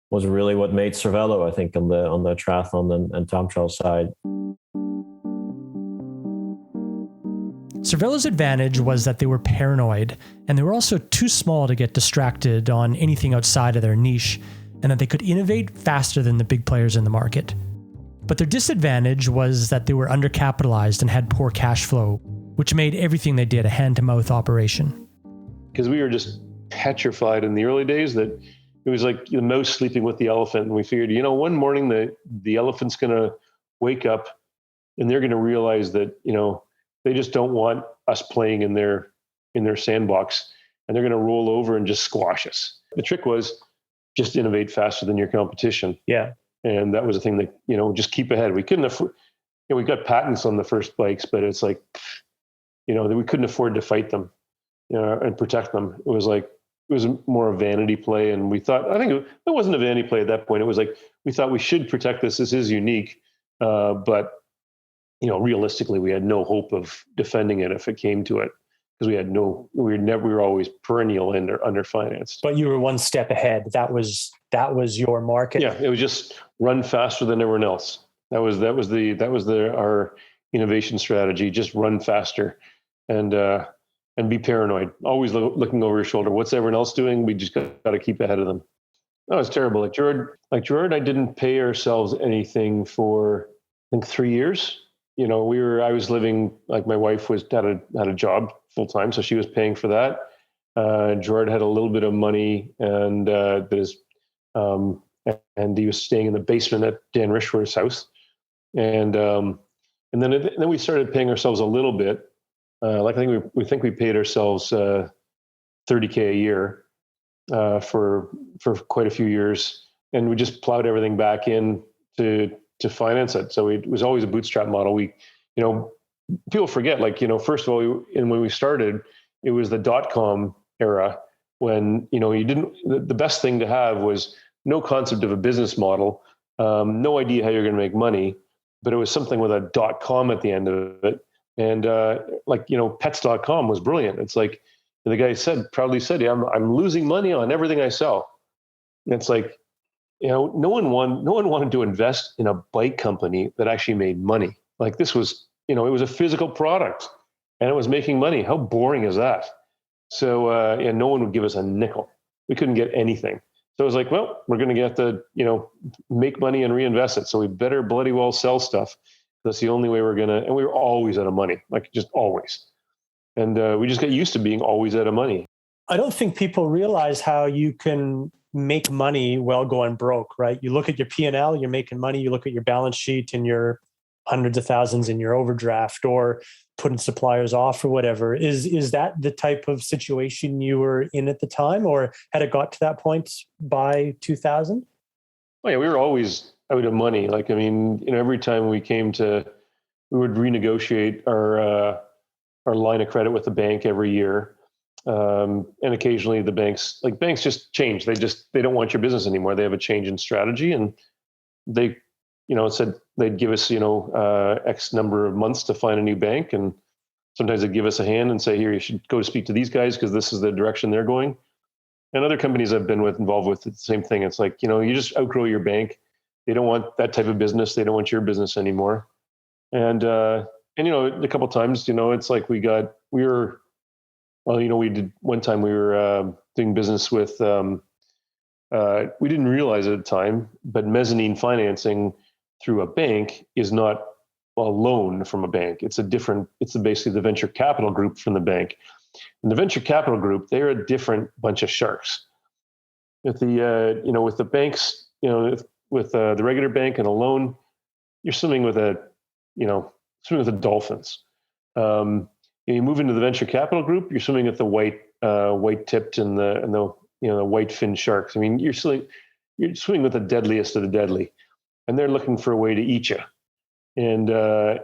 what made Cervélo, I think, on the triathlon and time trial side. Cervelo's advantage was that they were paranoid, and they were also too small to get distracted on anything outside of their niche, and that they could innovate faster than the big players in the market. But their disadvantage was that they were undercapitalized and had poor cash flow, which made everything they did a hand-to-mouth operation. Because we were just petrified in the early days that it was like the mouse sleeping with the elephant. And we figured, one morning the elephant's going to wake up and they're going to realize that, they just don't want us playing in their sandbox, and they're going to roll over and just squash us. The trick was just innovate faster than your competition. Yeah. And that was the thing that, just keep ahead. We couldn't afford, we got patents on the first bikes, but it's like, we couldn't afford to fight them, and protect them. It was more a vanity play. And we thought, I think it wasn't a vanity play at that point. It was like, we thought we should protect this. This is unique. But realistically, we had no hope of defending it if it came to it, because we were always perennial underfinanced. But you were one step ahead. That was your market. Yeah, it was just run faster than everyone else. That was our innovation strategy. Just run faster, and be paranoid. Always looking over your shoulder. What's everyone else doing? We just got to keep ahead of them. That was terrible. Like Gerard, I didn't pay ourselves anything for, I think, 3 years. I was living, like, my wife had a job full time, so she was paying for that. Gerard had a little bit of money, and and he was staying in the basement at Dan Rishworth's house, and then we started paying ourselves a little bit. I think we paid ourselves $30K a year for quite a few years, and we just plowed everything back in to finance it. So it was always a bootstrap model. People forget, first of all, when we started, it was the .com era when, the best thing to have was no concept of a business model, no idea how you're going to make money, but it was something with a .com at the end of it. And pets.com was brilliant. It's like the guy proudly said, yeah, I'm losing money on everything I sell. And it's like, no one wanted to invest in a bike company that actually made money. Like, this was, it was a physical product and it was making money. How boring is that? So, no one would give us a nickel. We couldn't get anything. So it was like, well, we're going to have to, make money and reinvest it. So we better bloody well sell stuff. That's the only way and we were always out of money, like, just always. And we just got used to being always out of money. I don't think people realize how you can make money while going broke, right? You look at your P&L, you're making money. You look at your balance sheet and your hundreds of thousands in your overdraft, or putting suppliers off or whatever. Is that the type of situation you were in at the time, or had it got to that point by 2000? Oh yeah, we were always out of money. Like, every time we would renegotiate our line of credit with the bank every year. And occasionally the banks just change. They don't want your business anymore. They have a change in strategy, and they, said they'd give us, X number of months to find a new bank. And sometimes they'd give us a hand and say, here, you should go speak to these guys because this is the direction they're going. And other companies I've been involved with, the same thing. It's like, you just outgrow your bank. They don't want that type of business. They don't want your business anymore. And a couple of times, it's like we did one time we were doing business with, we didn't realize at the time, but mezzanine financing through a bank is not a loan from a bank. It's basically the venture capital group from the bank. And the venture capital group, they're a different bunch of sharks. With the banks, with the regular bank and a loan, you're swimming with the dolphins. You move into the venture capital group, you're swimming at the white tipped and the white fin sharks. You're swimming with the deadliest of the deadly, and they're looking for a way to eat you. And there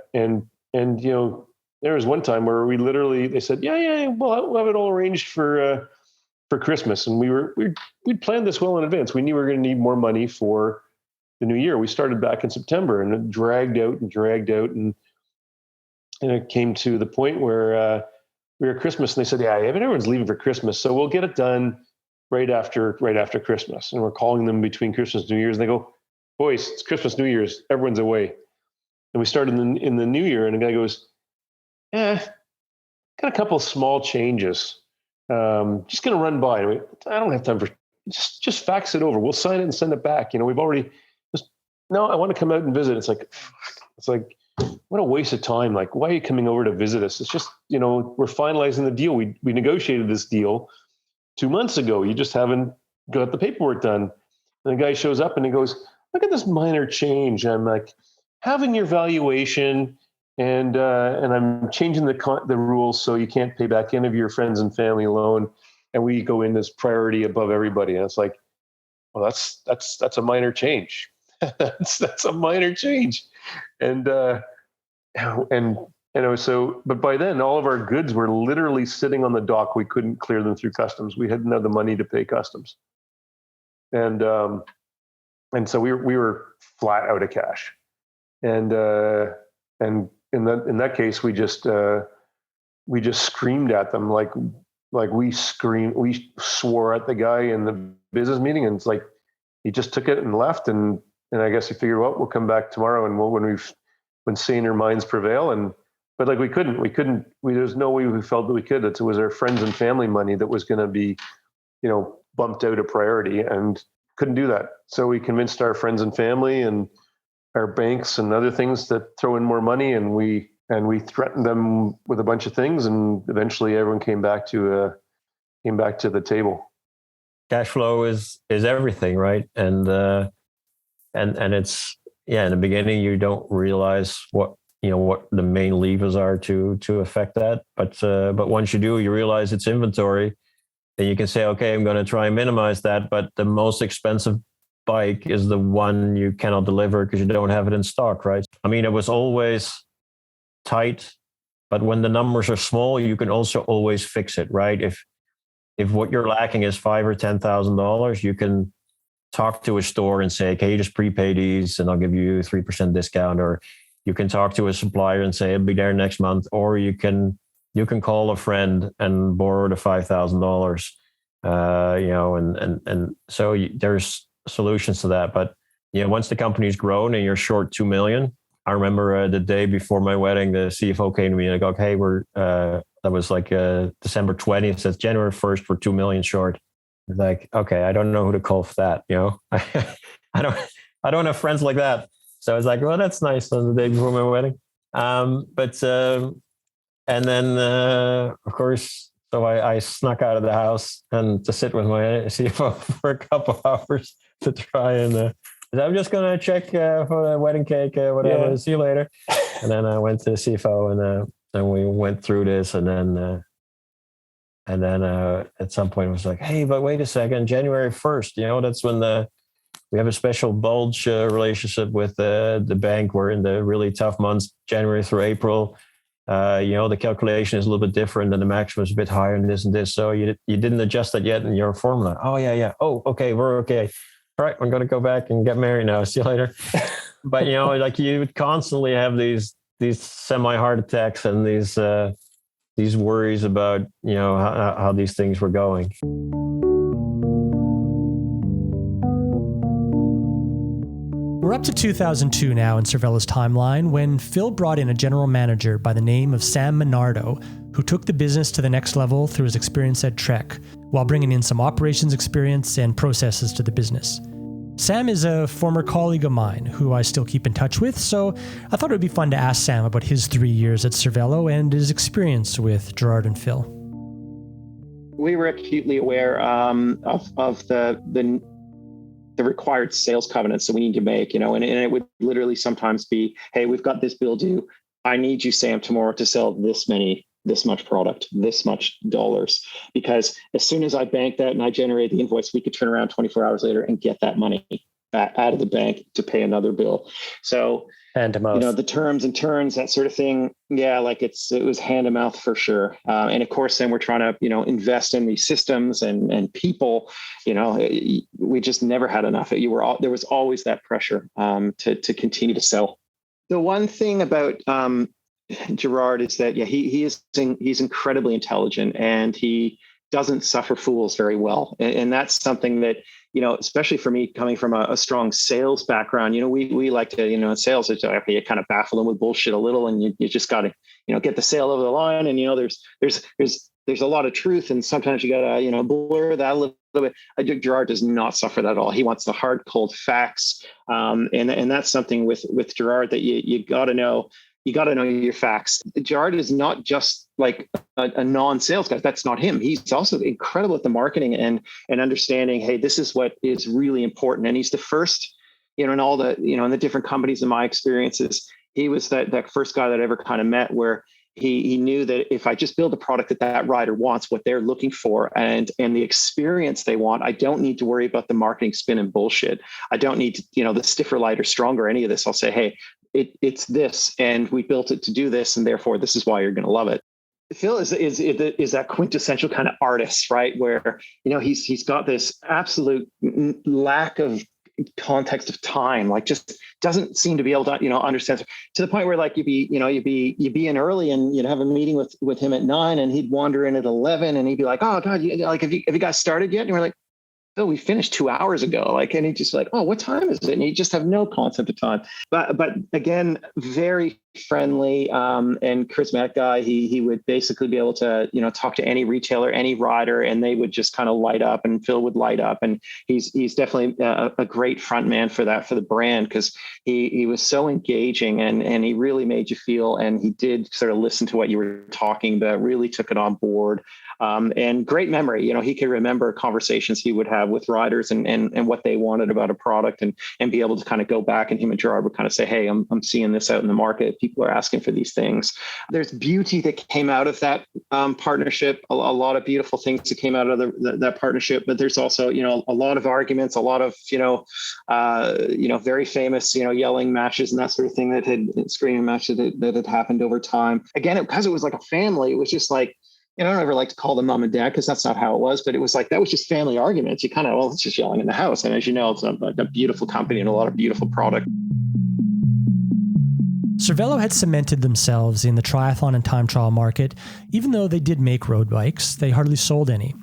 was one time where they said, yeah, we'll have it all arranged for for Christmas. And we'd planned this well in advance. We knew we were going to need more money for the new year. We started back in September, and it dragged out. And it came to the point where we were at Christmas, and they said, yeah, everyone's leaving for Christmas, so we'll get it done right after Christmas. And we're calling them between Christmas and New Year's, and they go, boys, it's Christmas, New Year's, everyone's away. And we started in the new year, and the guy goes, got a couple of small changes. Just going to run by. And I don't have time for, just fax it over. We'll sign it and send it back. We've already no, I want to come out and visit. It's like, what a waste of time. Like, why are you coming over to visit us? It's just, we're finalizing the deal. We negotiated this deal 2 months ago. You just haven't got the paperwork done. And the guy shows up and he goes, look at this minor change. I'm like, having your valuation, and I'm changing the rules so you can't pay back any of your friends and family loan, and we go in as priority above everybody. And it's like, well, that's a minor change. that's a minor change, and so. But by then, all of our goods were literally sitting on the dock. We couldn't clear them through customs. We hadn't had the money to pay customs, and so we were flat out of cash. And in that case, we just screamed at them, like we swore at the guy in the business meeting, and it's like he just took it and left. And I guess he figured, well, we'll come back tomorrow, and when saner minds prevail. But like we couldn't. There's no way we felt that we could. It was our friends and family money that was going to be, bumped out a priority, and couldn't do that. So we convinced our friends and family and our banks and other things to throw in more money, and we threatened them with a bunch of things, and eventually everyone came back to the table. Cash flow is everything, right? And it's, in the beginning you don't realize what the main levers are to affect that, but once you do, you realize it's inventory, then you can say, okay, I'm going to try and minimize that, but the most expensive bike is the one you cannot deliver because you don't have it in stock, right? I mean, it was always tight, but when the numbers are small, you can also always fix it, right? If what you're lacking is $5,000 or $10,000, you can talk to a store and say, "Okay, you just prepay these, and I'll give you 3% discount." Or you can talk to a supplier and say, "It'll be there next month." Or you can call a friend and borrow the $5,000. And so there's solutions to that. But once the company's grown and you're short $2 million, I remember the day before my wedding, the CFO came to me and I go, "Okay, that was like December 20th. Says January 1st, we're $2 million short." It's like, okay, I don't know who to call for that. I don't have friends like that. So I was like, well, that's nice on the day before my wedding. And then of course, so I snuck out of the house and to sit with my CFO for a couple of hours to try and. I'm just going to check for the wedding cake, whatever. Yeah. See you later. And then I went to the CFO and we went through this. And then at some point it was like, hey, but wait a second, January 1st, that's when we have a special bulge relationship with the bank. We're in the really tough months, January through April. The calculation is a little bit different and the maximum is a bit higher than this and this. So you didn't adjust that yet in your formula. Oh, yeah. Oh, okay, we're okay. All right, I'm going to go back and get married now. See you later. But, like you would constantly have these semi-heart attacks and these worries about, how these things were going. We're up to 2002 now in Cervelo's timeline when Phil brought in a general manager by the name of Sam Minardo, who took the business to the next level through his experience at Trek, while bringing in some operations experience and processes to the business. Sam is a former colleague of mine who I still keep in touch with, so I thought it would be fun to ask Sam about his 3 years at Cervélo and his experience with Gerard and Phil. We were acutely aware of the required sales covenants that we need to make, and it would literally sometimes be, hey, we've got this bill due. I need you, Sam, tomorrow to sell this much product, this much dollars, because as soon as I bank that and I generate the invoice, we could turn around 24 hours later and get that money out of the bank to pay another bill. So, Hand to mouth. the terms and turns, that sort of thing. Yeah, like it was hand to mouth for sure. And of course, then we're trying to, invest in these systems and people. We just never had enough. There was always that pressure to continue to sell. The one thing about Gerard is that he's incredibly intelligent, and he doesn't suffer fools very well, and that's something that especially for me coming from a strong sales background. We like to in sales it's you kind of baffle them with bullshit a little, and you just got to get the sale over the line, and there's a lot of truth, and sometimes you got to blur that a little bit. Gerard does not suffer that at all. He wants the hard cold facts, and that's something with Gerard that you got to know. You got to know your facts. Gerard is not just like a non-sales guy. That's not him. He's also incredible at the marketing and understanding, hey, this is what is really important. And he's the first, in all the, in the different companies in my experiences, he was that first guy that I ever kind of met where he knew that if I just build a product that rider wants, what they're looking for and the experience they want, I don't need to worry about the marketing spin and bullshit. I don't need to, the stiffer, lighter, stronger, any of this. I'll say, hey, it's this, and we built it to do this, and therefore this is why you're going to love it. Phil is that quintessential kind of artist, right? Where he's got this absolute lack of context of time, like just doesn't seem to be able to understand, to the point where like you'd be in early and you'd have a meeting with him at 9, and he'd wander in at 11, and he'd be like, oh God, have you guys started yet? And we're like, Phil, we finished 2 hours ago. And he'd just like, oh, what time is it? And you just have no concept of time. But again, very friendly and charismatic guy. He would basically be able to, talk to any retailer, any rider, and they would just kind of light up, and Phil would light up. And he's definitely a great front man for the brand, because he was so engaging, and he really made you feel, and he did sort of listen to what you were talking about, really took it on board. And great memory. He could remember conversations he would have with riders and what they wanted about a product, and be able to kind of go back, and him and Gerard would kind of say, hey, I'm seeing this out in the market. People are asking for these things. There's beauty that came out of that partnership, a lot of beautiful things that came out of that partnership, but there's also, a lot of arguments, a lot of, very famous, yelling matches and that sort of thing screaming matches that had happened over time. Again, because it was like a family, it was just like, I don't ever like to call them mom and dad, because that's not how it was, but it was like, that was just family arguments. You kind of, it's just yelling in the house. And as you know, it's a beautiful company and a lot of beautiful product. Cervélo had cemented themselves in the triathlon and time trial market. Even though they did make road bikes, they hardly sold any.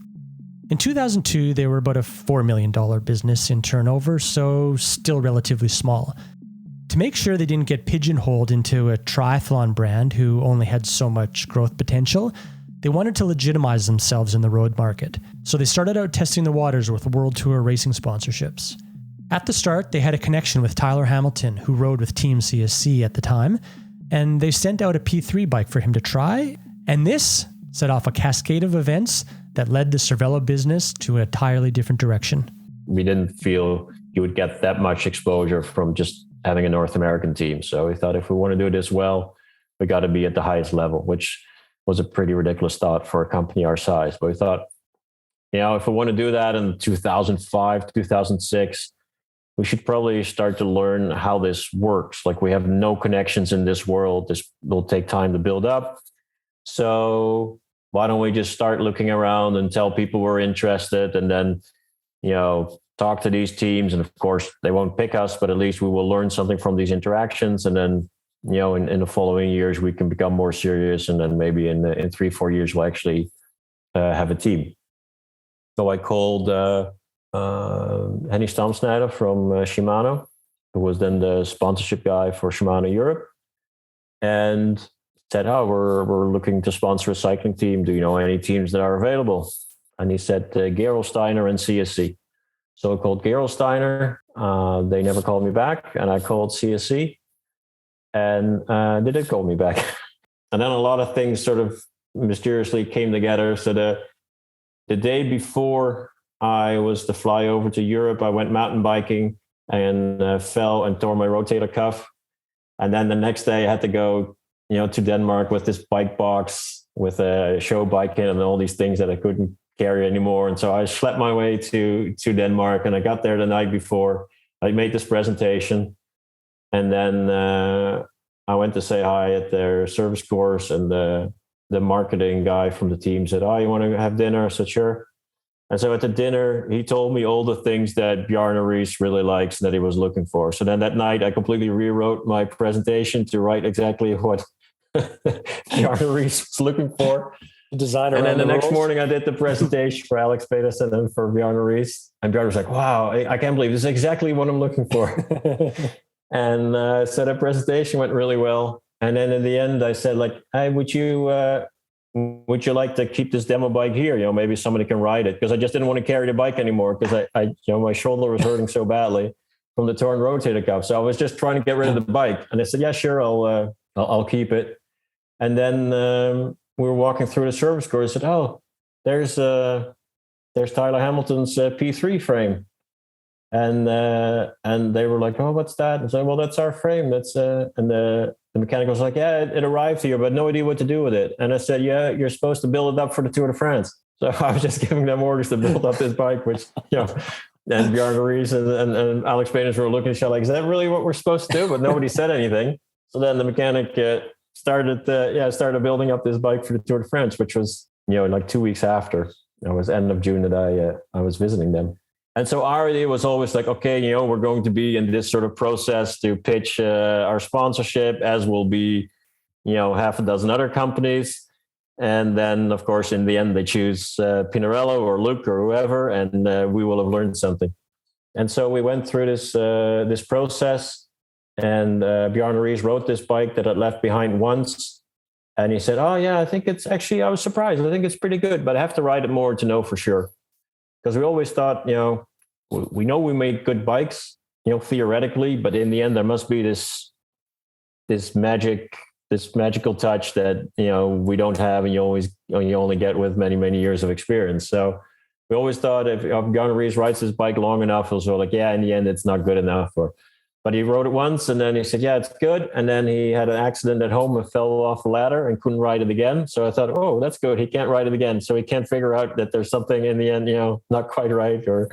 In 2002, they were about a $4 million business in turnover, so still relatively small. To make sure they didn't get pigeonholed into a triathlon brand who only had so much growth potential, they wanted to legitimize themselves in the road market, so they started out testing the waters with World Tour racing sponsorships. At the start, they had a connection with Tyler Hamilton, who rode with Team CSC at the time, and they sent out a P3 bike for him to try, and this set off a cascade of events that led the Cervélo business to an entirely different direction. We didn't feel you would get that much exposure from just having a North American team, so we thought if we want to do this well, we got to be at the highest level, which was a pretty ridiculous thought for a company our size. But we thought, if we want to do that in 2005, 2006, we should probably start to learn how this works. Like, we have no connections in this world. This will take time to build up. So why don't we just start looking around and tell people we're interested, and then, talk to these teams. And of course, they won't pick us, but at least we will learn something from these interactions. And then, in the following years, we can become more serious. And then maybe in 3-4 years, we'll actually have a team. So I called Henny Stamsnijder from Shimano, who was then the sponsorship guy for Shimano Europe, and said, oh, we're looking to sponsor a cycling team. Do you know any teams that are available? And he said, Gerolsteiner and CSC. So I called Gerolsteiner. They never called me back. And I called CSC. And they did call me back. And then a lot of things sort of mysteriously came together. So the day before I was to fly over to Europe, I went mountain biking and fell and tore my rotator cuff. And then the next day I had to go, to Denmark with this bike box with a show bike in and all these things that I couldn't carry anymore. And so I slept my way to Denmark, and I got there the night before. I made this presentation, and then I went to say hi at their service course, and the marketing guy from the team said, "Oh, you want to have dinner?" I said, "Sure." And so at the dinner, he told me all the things that Bjarne Riis really likes and that he was looking for. So then that night, I completely rewrote my presentation to write exactly what Bjarne Riis was looking for. Design And around then the next rules. morning, I did the presentation for Alex Pedersen and then for Bjarne Riis. And Bjarne was like, "Wow, I can't believe this is exactly what I'm looking for." And so that presentation went really well. And then in the end, I said, like, "Hey, would you like to keep this demo bike here? You know, maybe somebody can ride it." Because I just didn't want to carry the bike anymore because my shoulder was hurting so badly from the torn rotator cuff. So I was just trying to get rid of the bike. And I said, "Yeah, sure, I'll keep it." And then we were walking through the service course. I said, "Oh, there's Tyler Hamilton's P3 frame." And they were like, "Oh, what's that?" I said, "Well, that's our frame. That's and the mechanic was like, "Yeah, it arrived here, but no idea what to do with it." And I said, "Yeah, you're supposed to build it up for the Tour de France." So I was just giving them orders to build up this bike, which, and Bjarne Riis and Alex Pedersen were looking at each other like, "Is that really what we're supposed to do?" But nobody said anything. So then the mechanic started building up this bike for the Tour de France, which was, like 2 weeks after. It was end of June that I was visiting them. And so our idea was always like, okay, we're going to be in this sort of process to pitch our sponsorship, as will be, half a dozen other companies. And then, of course, in the end, they choose Pinarello or Luke or whoever, and we will have learned something. And so we went through this process, and Bjarne Riis wrote this bike that I'd left behind once. And he said, "Oh, yeah, I think it's actually," I was surprised. "I think it's pretty good, but I have to ride it more to know for sure." Because we always thought, we know we make good bikes, theoretically, but in the end, there must be this magical touch that, we don't have, and you only get with many, many years of experience. So we always thought if Bjarne Riis rides his bike long enough, he'll sort of like, yeah, in the end, it's not good enough. But he rode it once, and then he said, "Yeah, it's good." And then he had an accident at home and fell off the ladder and couldn't ride it again. So I thought, oh, that's good. He can't ride it again. So he can't figure out that there's something in the end, not quite right or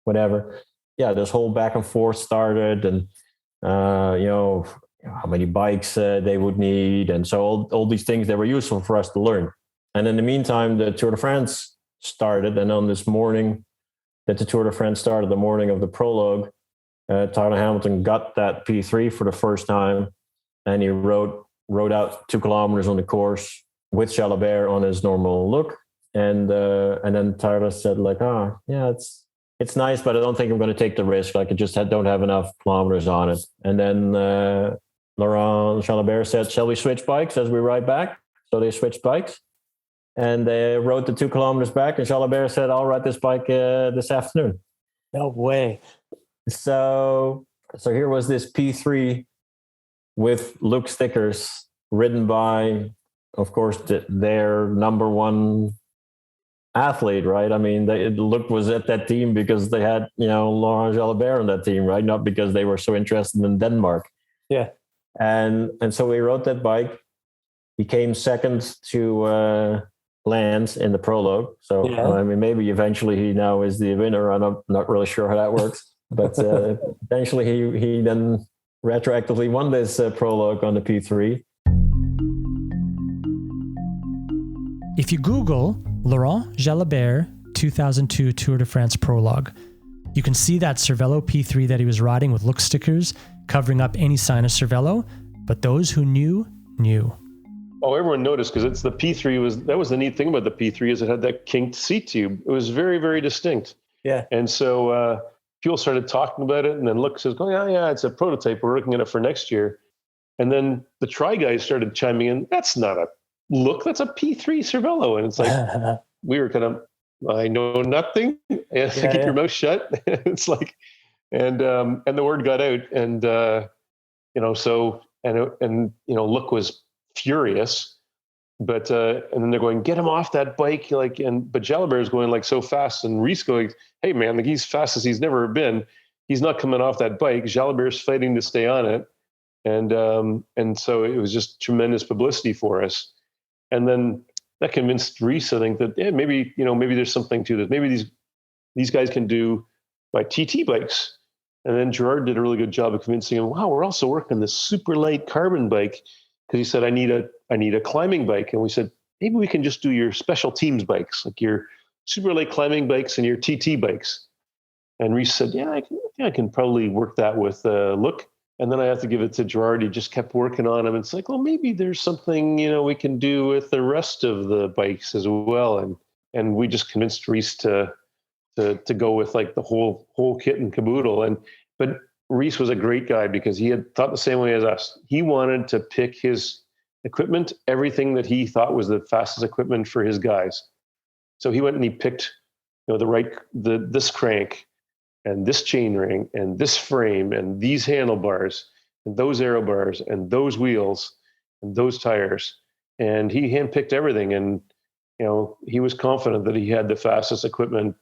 whatever. Yeah, this whole back and forth started, and, how many bikes they would need. And so all these things that were useful for us to learn. And in the meantime, the Tour de France started. And on this morning that the Tour de France started, the morning of the prologue, Tyler Hamilton got that P3 for the first time, and he rode out 2 kilometers on the course with Jalabert on his normal look. And then Tyler said, like, "Oh, yeah, it's nice, but I don't think I'm going to take the risk. Like, I just don't have enough kilometers on it." And then Laurent Jalabert said, "Shall we switch bikes as we ride back?" So they switched bikes, and they rode the 2 kilometers back. And Jalabert said, "I'll ride this bike this afternoon." No way. So here was this P3 with Luke stickers ridden by, of course, their number one athlete, right? I mean, Luke was at that team because they had, Laurent Jalabert on that team, right? Not because they were so interested in Denmark. Yeah. And so we rode that bike. He came second to Lance in the prologue. So, Yeah. I mean, maybe eventually he now is the winner. I'm not really sure how that works. But eventually he then retroactively won this prologue on the P3. If you Google Laurent Jalabert 2002 Tour de France prologue, you can see that Cervélo P3 that he was riding with look stickers covering up any sign of Cervélo, but those who knew. Oh, everyone noticed because it's the P3 that was the neat thing about the P3 is it had that kinked seat tube. It was very, very distinct. Yeah. And so Fuel started talking about it, and then Luke says, "Oh, yeah, it's a prototype. We're looking at it for next year." And then the Tri guys started chiming in. "That's not a look. That's a P3 Cervélo." And it's like, we were kind of, "I know nothing." And keep your mouth shut. It's like, and the word got out, and Luke was furious. But and then they're going, "Get him off that bike!" But Jalabert is going like so fast, and Riis going, "Hey man, like he's fast as he's never been. He's not coming off that bike." Jalabert's fighting to stay on it, and so it was just tremendous publicity for us. And then that convinced Riis, I think, that maybe there's something to this. Maybe these guys can do like TT bikes, And then Gerard did a really good job of convincing him, wow, we're also working on this super light carbon bike. Because he said, I need a climbing bike. And we said, maybe we can just do your special teams bikes, like your super light climbing bikes and your TT bikes. And Reese said, yeah, I can probably work that with Look. And then I have to give it to Gerard. He just kept working on them. It's like, well, maybe there's something, we can do with the rest of the bikes as well. And we just convinced Reese to go with like the whole kit and caboodle. But Reese was a great guy because he had thought the same way as us. He wanted to pick his equipment, everything that he thought was the fastest equipment for his guys. So he went and he picked, this crank and this chain ring and this frame and these handlebars and those aero bars and those wheels and those tires. And he handpicked everything. And, he was confident that he had the fastest equipment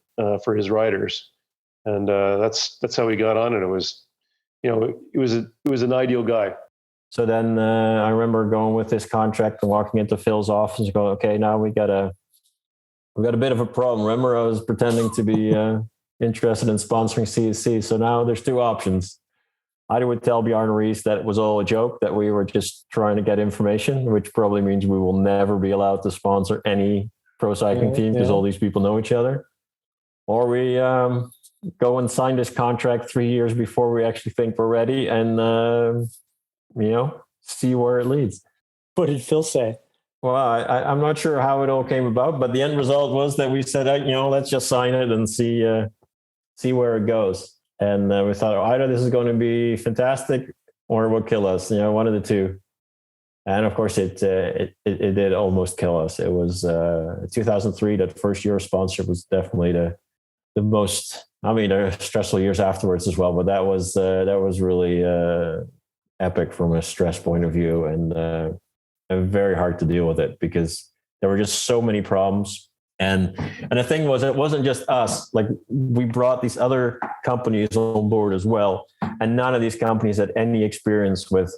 for his riders. And that's how he got on it. It was, it was an ideal guy. So then I remember going with this contract and walking into Phil's office and going, okay, now we got a bit of a problem. Remember, I was pretending to be interested in sponsoring CSC. So now there's two options. Either would tell Bjarne Reese that it was all a joke, that we were just trying to get information, which probably means we will never be allowed to sponsor any pro cycling team because all these people know each other. Or we go and sign this contract 3 years before we actually think we're ready and, see where it leads. What did Phil say? Well, I'm not sure how it all came about, but the end result was that we said, let's just sign it and see where it goes. And we thought either this is going to be fantastic or it will kill us, one of the two. And of course, it did almost kill us. It was 2003, that first year sponsor was definitely the most, there are stressful years afterwards as well, but that was really epic from a stress point of view and very hard to deal with it because there were just so many problems. And the thing was, it wasn't just us. Like, we brought these other companies on board as well. And none of these companies had any experience with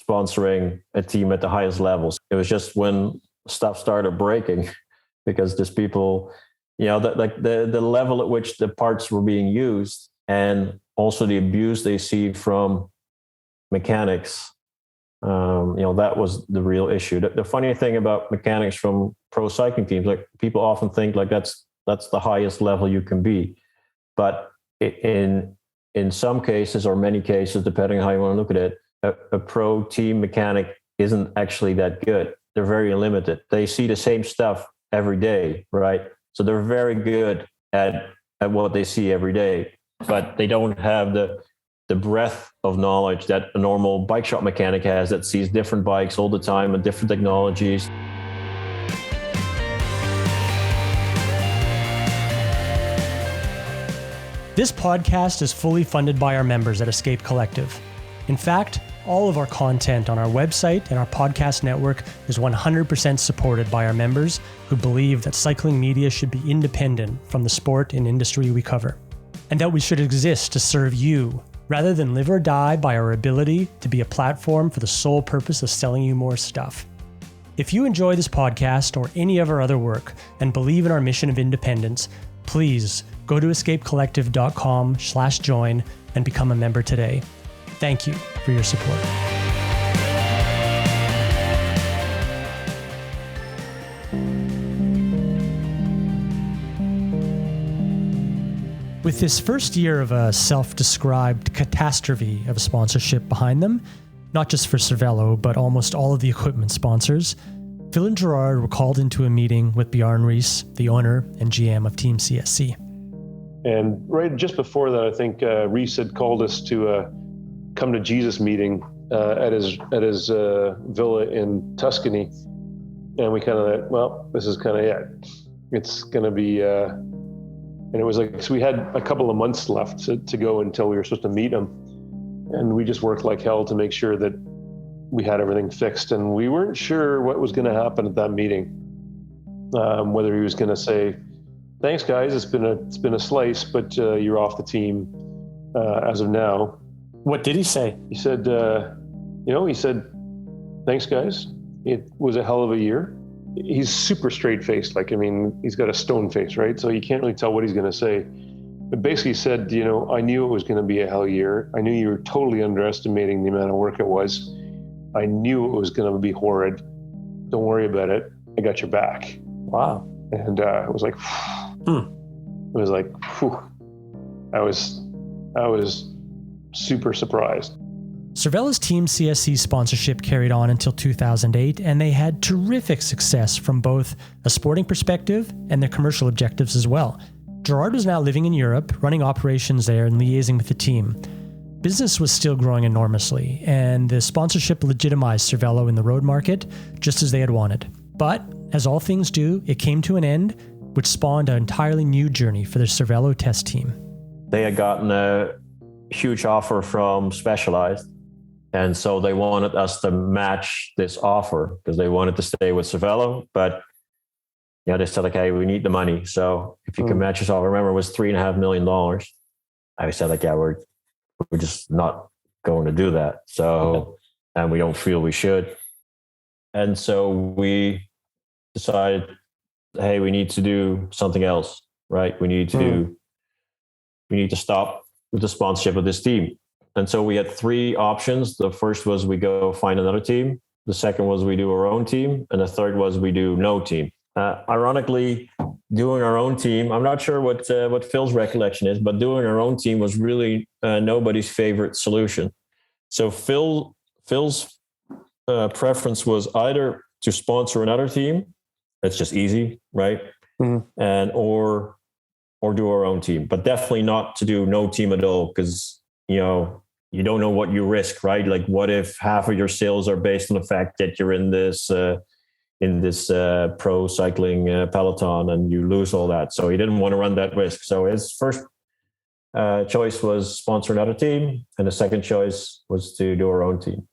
sponsoring a team at the highest levels. It was just when stuff started breaking because there's people, the level at which the parts were being used and also the abuse they see from mechanics. That was the real issue. The funny thing about mechanics from pro cycling teams, like, people often think like that's the highest level you can be, but in some cases or many cases, depending on how you want to look at it, a pro team mechanic isn't actually that good. They're very limited. They see the same stuff every day, right? So they're very good at what they see every day, but they don't have the breadth of knowledge that a normal bike shop mechanic has, that sees different bikes all the time and different technologies. This podcast is fully funded by our members at Escape Collective. In fact, all of our content on our website and our podcast network is 100% supported by our members who believe that cycling media should be independent from the sport and industry we cover, and that we should exist to serve you, rather than live or die by our ability to be a platform for the sole purpose of selling you more stuff. If you enjoy this podcast or any of our other work and believe in our mission of independence, please go to escapecollective.com/join and become a member today. Thank you for your support. With this first year of a self-described catastrophe of sponsorship behind them, not just for Cervélo, but almost all of the equipment sponsors, Phil and Gerard were called into a meeting with Bjarne Reese, the owner and GM of Team CSC. And right just before that, I think Reese had called us to a come to Jesus meeting at his villa in Tuscany. And we kind of thought, well, this is kind of it. It's going to be... And it was like, so we had a couple of months left to go until we were supposed to meet him. And we just worked like hell to make sure that we had everything fixed. And we weren't sure what was going to happen at that meeting. Whether he was going to say, thanks guys, it's been a slice, but you're off the team as of now. What did he say? He said, thanks guys. It was a hell of a year. He's super straight-faced. He's got a stone face, right? So you can't really tell what he's going to say. it basically said, I knew it was going to be a hell year. I knew you were totally underestimating the amount of work it was. I knew it was going to be horrid. Don't worry about it. I got your back. Wow. And it was like, it was like, whew. I was super surprised. Cervelo's Team CSC sponsorship carried on until 2008, and they had terrific success from both a sporting perspective and their commercial objectives as well. Gerard was now living in Europe, running operations there and liaising with the team. Business was still growing enormously, and the sponsorship legitimized Cervélo in the road market, just as they had wanted. But, as all things do, it came to an end, which spawned an entirely new journey for the Cervélo test team. They had gotten a huge offer from Specialized, and so they wanted us to match this offer because they wanted to stay with Cervélo, but they said, like, hey, we need the money. So if you can match this offer, remember, it was $3.5 million. I said, like, yeah, we're just not going to do that. So, and we don't feel we should. And so we decided, hey, we need to do something else, right? We need to stop with the sponsorship of this team. And so we had three options. The first was we go find another team. The second was we do our own team. And the third was we do no team. Ironically, doing our own team, I'm not sure what Phil's recollection is, but doing our own team was really nobody's favorite solution. So Phil's preference was either to sponsor another team. That's just easy, right? And or do our own team, but definitely not to do no team at all, because you don't know what you risk, right? Like, what if half of your sales are based on the fact that you're in this pro cycling peloton and you lose all that? So he didn't want to run that risk. So his first choice was sponsor another team, and the second choice was to do our own team.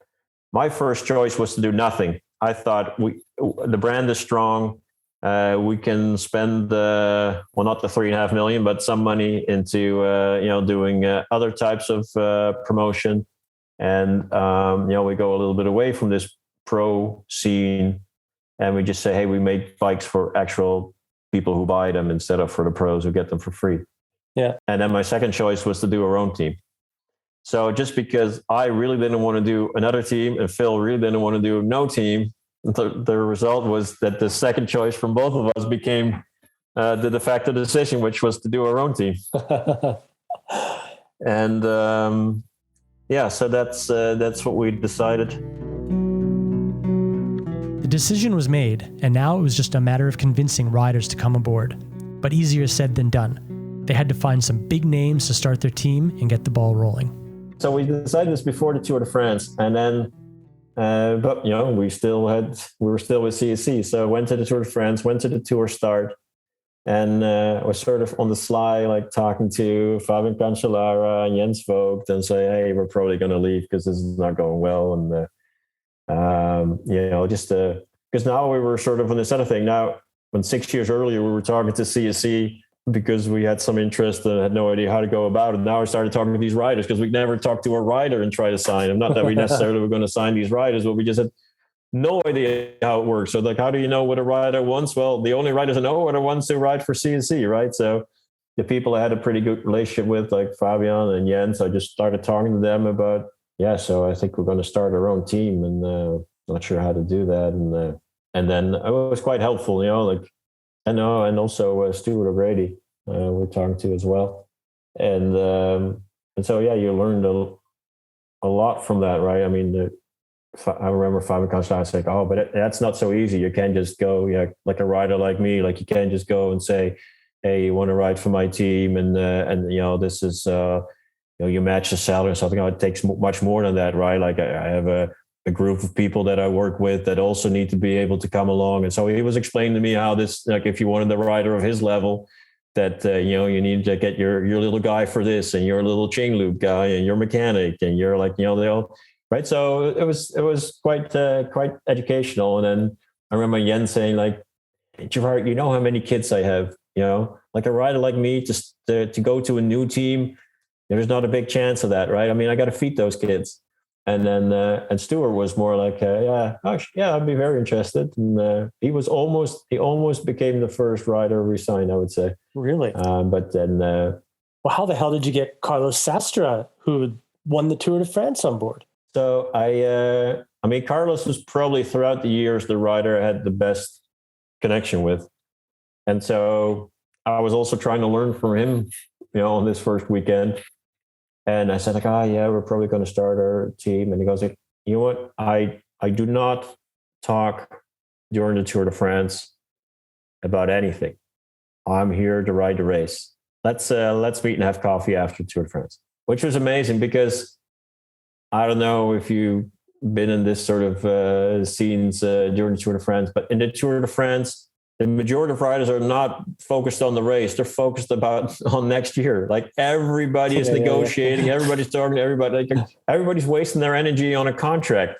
My first choice was to do nothing. I thought the brand is strong. We can spend not the $3.5 million, but some money into doing other types of promotion, and we go a little bit away from this pro scene, and we just say, hey, we make bikes for actual people who buy them instead of for the pros who get them for free. Yeah. And then my second choice was to do our own team. So just because I really didn't want to do another team and Phil really didn't want to do no team, the result was that the second choice from both of us became the de facto decision, which was to do our own team. And so that's what we decided. The decision was made, and now it was just a matter of convincing riders to come aboard. But easier said than done. They had to find some big names to start their team and get the ball rolling. So we decided this before the Tour de France, and then but we were still with CSC. So I went to the Tour de France, went to the Tour start, and was sort of on the sly, like talking to Fabian Cancellara and Jens Vogt, and say, hey, we're probably going to leave because this is not going well. And because now we were sort of on this other thing. Now, when 6 years earlier we were talking to CSC because we had some interest and had no idea how to go about it. Now I started talking to these riders because we never talked to a rider and try to sign them. Not that we necessarily were going to sign these riders, but we just had no idea how it works. So, like, how do you know what a rider wants? Well, the only riders I know are the ones who ride for CSC, right? So the people I had a pretty good relationship with, like Fabian and Jens, I just started talking to them about, so I think we're going to start our own team, and not sure how to do that. And then it was quite helpful, and also Stuart O'Grady we're talking to as well. And so, you learned a lot from that, right? I mean, I remember Fabian Cancellara saying, oh, but that's not so easy. You can't just go, like a rider like me, like you can't just go and say, hey, you want to ride for my team? And this is, you match the salary or something. It takes much more than that, right? Like I have a group of people that I work with that also need to be able to come along. And so he was explaining to me how this, like, if you wanted the rider of his level, that, you need to get your little guy for this, and your little chain loop guy, and your mechanic, and you're like, they all, right. So it was quite educational. And then I remember Jens saying, like, Gerard, you know how many kids I have, like a rider like me, just to go to a new team, there's not a big chance of that, right? I mean, I got to feed those kids. And then and Stuart was more like, I'd be very interested. And he almost became the first rider we signed, I would say. Really? But then Well, how the hell did you get Carlos Sastre, who won the Tour de France, on board? So I mean, Carlos was probably throughout the years the rider I had the best connection with. And so I was also trying to learn from him, on this first weekend. And I said, like, yeah, we're probably going to start our team. And he goes, like, you know what? I do not talk during the Tour de France about anything. I'm here to ride the race. Let's meet and have coffee after Tour de France, which was amazing because I don't know if you've been in this sort of scenes during the Tour de France, but in the Tour de France, the majority of riders are not focused on the race. They're focused on next year. Like everybody is negotiating, everybody's talking to everybody. Like everybody's wasting their energy on a contract.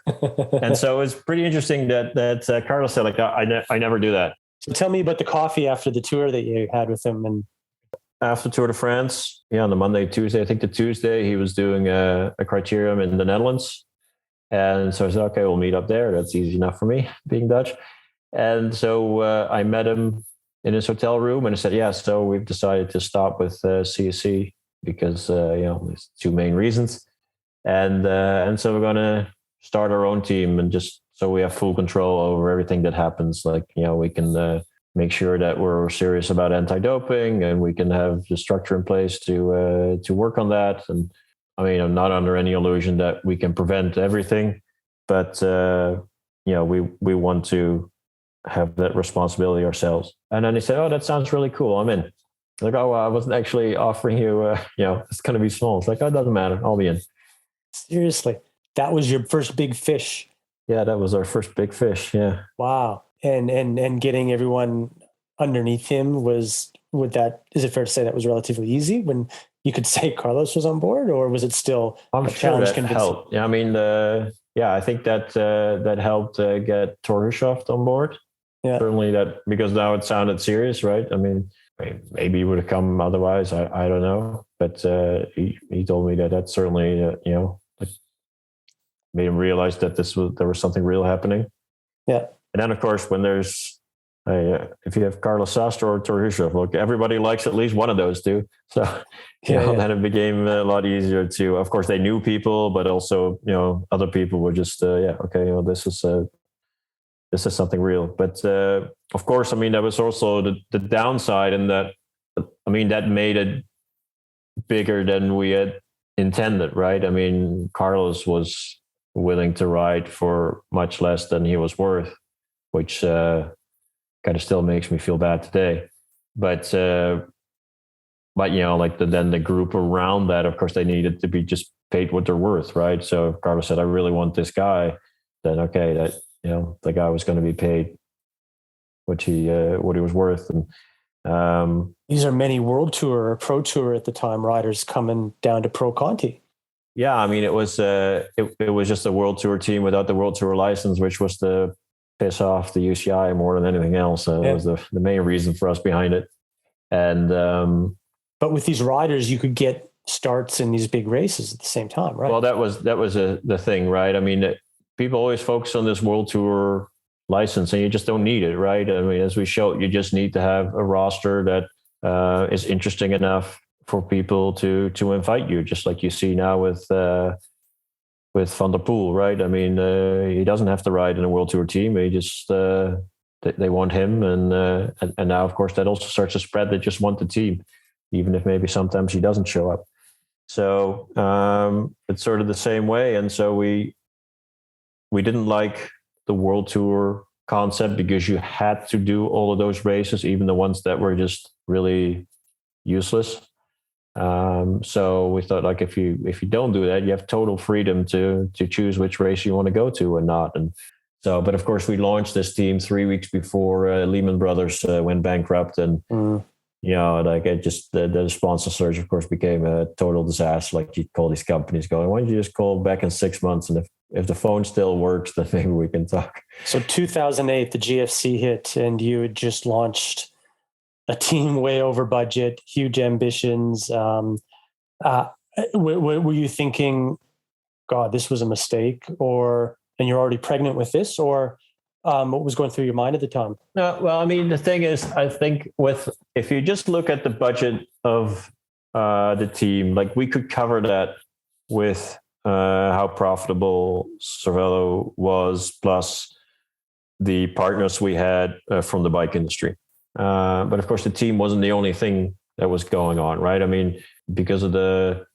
And so it's pretty interesting that Carlos said, like, I never do that. So tell me about the coffee after the tour that you had with him. And after Tour de France, on the Monday, Tuesday, I think the Tuesday, he was doing a criterium in the Netherlands. And so I said, okay, we'll meet up there. That's easy enough for me, being Dutch. And so I met him in his hotel room and I said, yeah, so we've decided to stop with CSC because, there's two main reasons. And so we're going to start our own team and just so we have full control over everything that happens. Like, we can make sure that we're serious about anti-doping and we can have the structure in place to work on that. And I mean, I'm not under any illusion that we can prevent everything, but, we want to have that responsibility ourselves. And then he said, oh, that sounds really cool. I'm in. Like, oh, well, I wasn't actually offering you, it's going to be small. It's like, oh, it doesn't matter. I'll be in. Seriously, that was your first big fish. Yeah, that was our first big fish. Yeah. Wow. And getting everyone underneath him is it fair to say that was relatively easy when you could say Carlos was on board, or was it still a challenge? That helped. Yeah, I mean, I think that helped get Torhushoft on board. Yeah. Certainly that, because now it sounded serious, right? I mean, maybe he would have come otherwise. I don't know. But he told me that certainly, made him realize that there was something real happening. Yeah. And then, of course, when there's, if you have Carlos Sastre or Torhushoft, look, everybody likes at least one of those two. So, then it became a lot easier to, of course, they knew people, but also, other people were just, okay, this is something real. But of course, I mean, that was also the downside, and that made it bigger than we had intended, right? I mean, Carlos was willing to ride for much less than he was worth, which kind of still makes me feel bad today. But then the group around that, of course, they needed to be just paid what they're worth, right? So if Carlos said, I really want this guy, then okay, that, the guy was going to be paid what he was worth. And these are many World Tour or Pro Tour at the time riders coming down to Pro Conti. Yeah, I mean, it was just a World Tour team without the World Tour license, which was to piss off the UCI more than anything else. It was the main reason for us behind it. And but with these riders, you could get starts in these big races at the same time, right? Well, that was the thing, right? I mean, people always focus on this World Tour license, and you just don't need it, right? I mean, as we showed, you just need to have a roster that is interesting enough for people to invite you, just like you see now with Van der Poel, right? I mean, he doesn't have to ride in a World Tour team. He just they want him, and now, of course, that also starts to spread. They just want the team, even if maybe sometimes he doesn't show up. So it's sort of the same way, and so we didn't like the World Tour concept because you had to do all of those races, even the ones that were just really useless. So we thought, like, if you don't do that, you have total freedom to choose which race you want to go to and not. And so, but of course, we launched this team 3 weeks before Lehman Brothers went bankrupt, and it just the sponsor search, of course, became a total disaster. Like, you call these companies going, why don't you just call back in 6 months, and if the phone still works, then maybe we can talk. So 2008, the GFC hit, and you had just launched a team way over budget, huge ambitions. Were you thinking, God, this was a mistake, and you're already pregnant with this, or what was going through your mind at the time? Well, I mean, the thing is, I think if you just look at the budget of the team, like we could cover that with how profitable Cervélo was, plus the partners we had from the bike industry. But of course, the team wasn't the only thing that was going on, right? I mean, because of the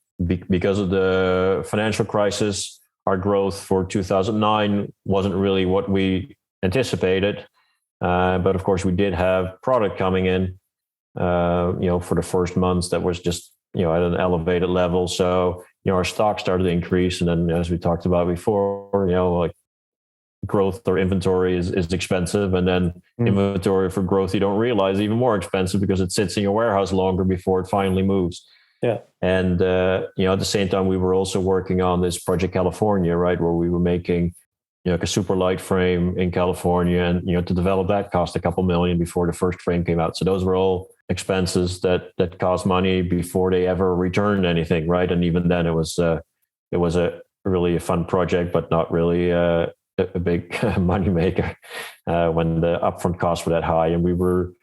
financial crisis, our growth for 2009 wasn't really what we anticipated. But of course, we did have product coming in, for the first months that was just, at an elevated level. So, our stock started to increase. And then, as we talked about before, like growth or inventory is expensive. And then inventory for growth, you don't realize, even more expensive because it sits in your warehouse longer before it finally moves. Yeah. And, at the same time, we were also working on this Project California, right, where we were making, like a super light frame in California. And, to develop that cost a couple million before the first frame came out. So those were all expenses that cost money before they ever returned anything, right? And even then it was a really a fun project, but not really a big money maker when the upfront costs were that high. And we were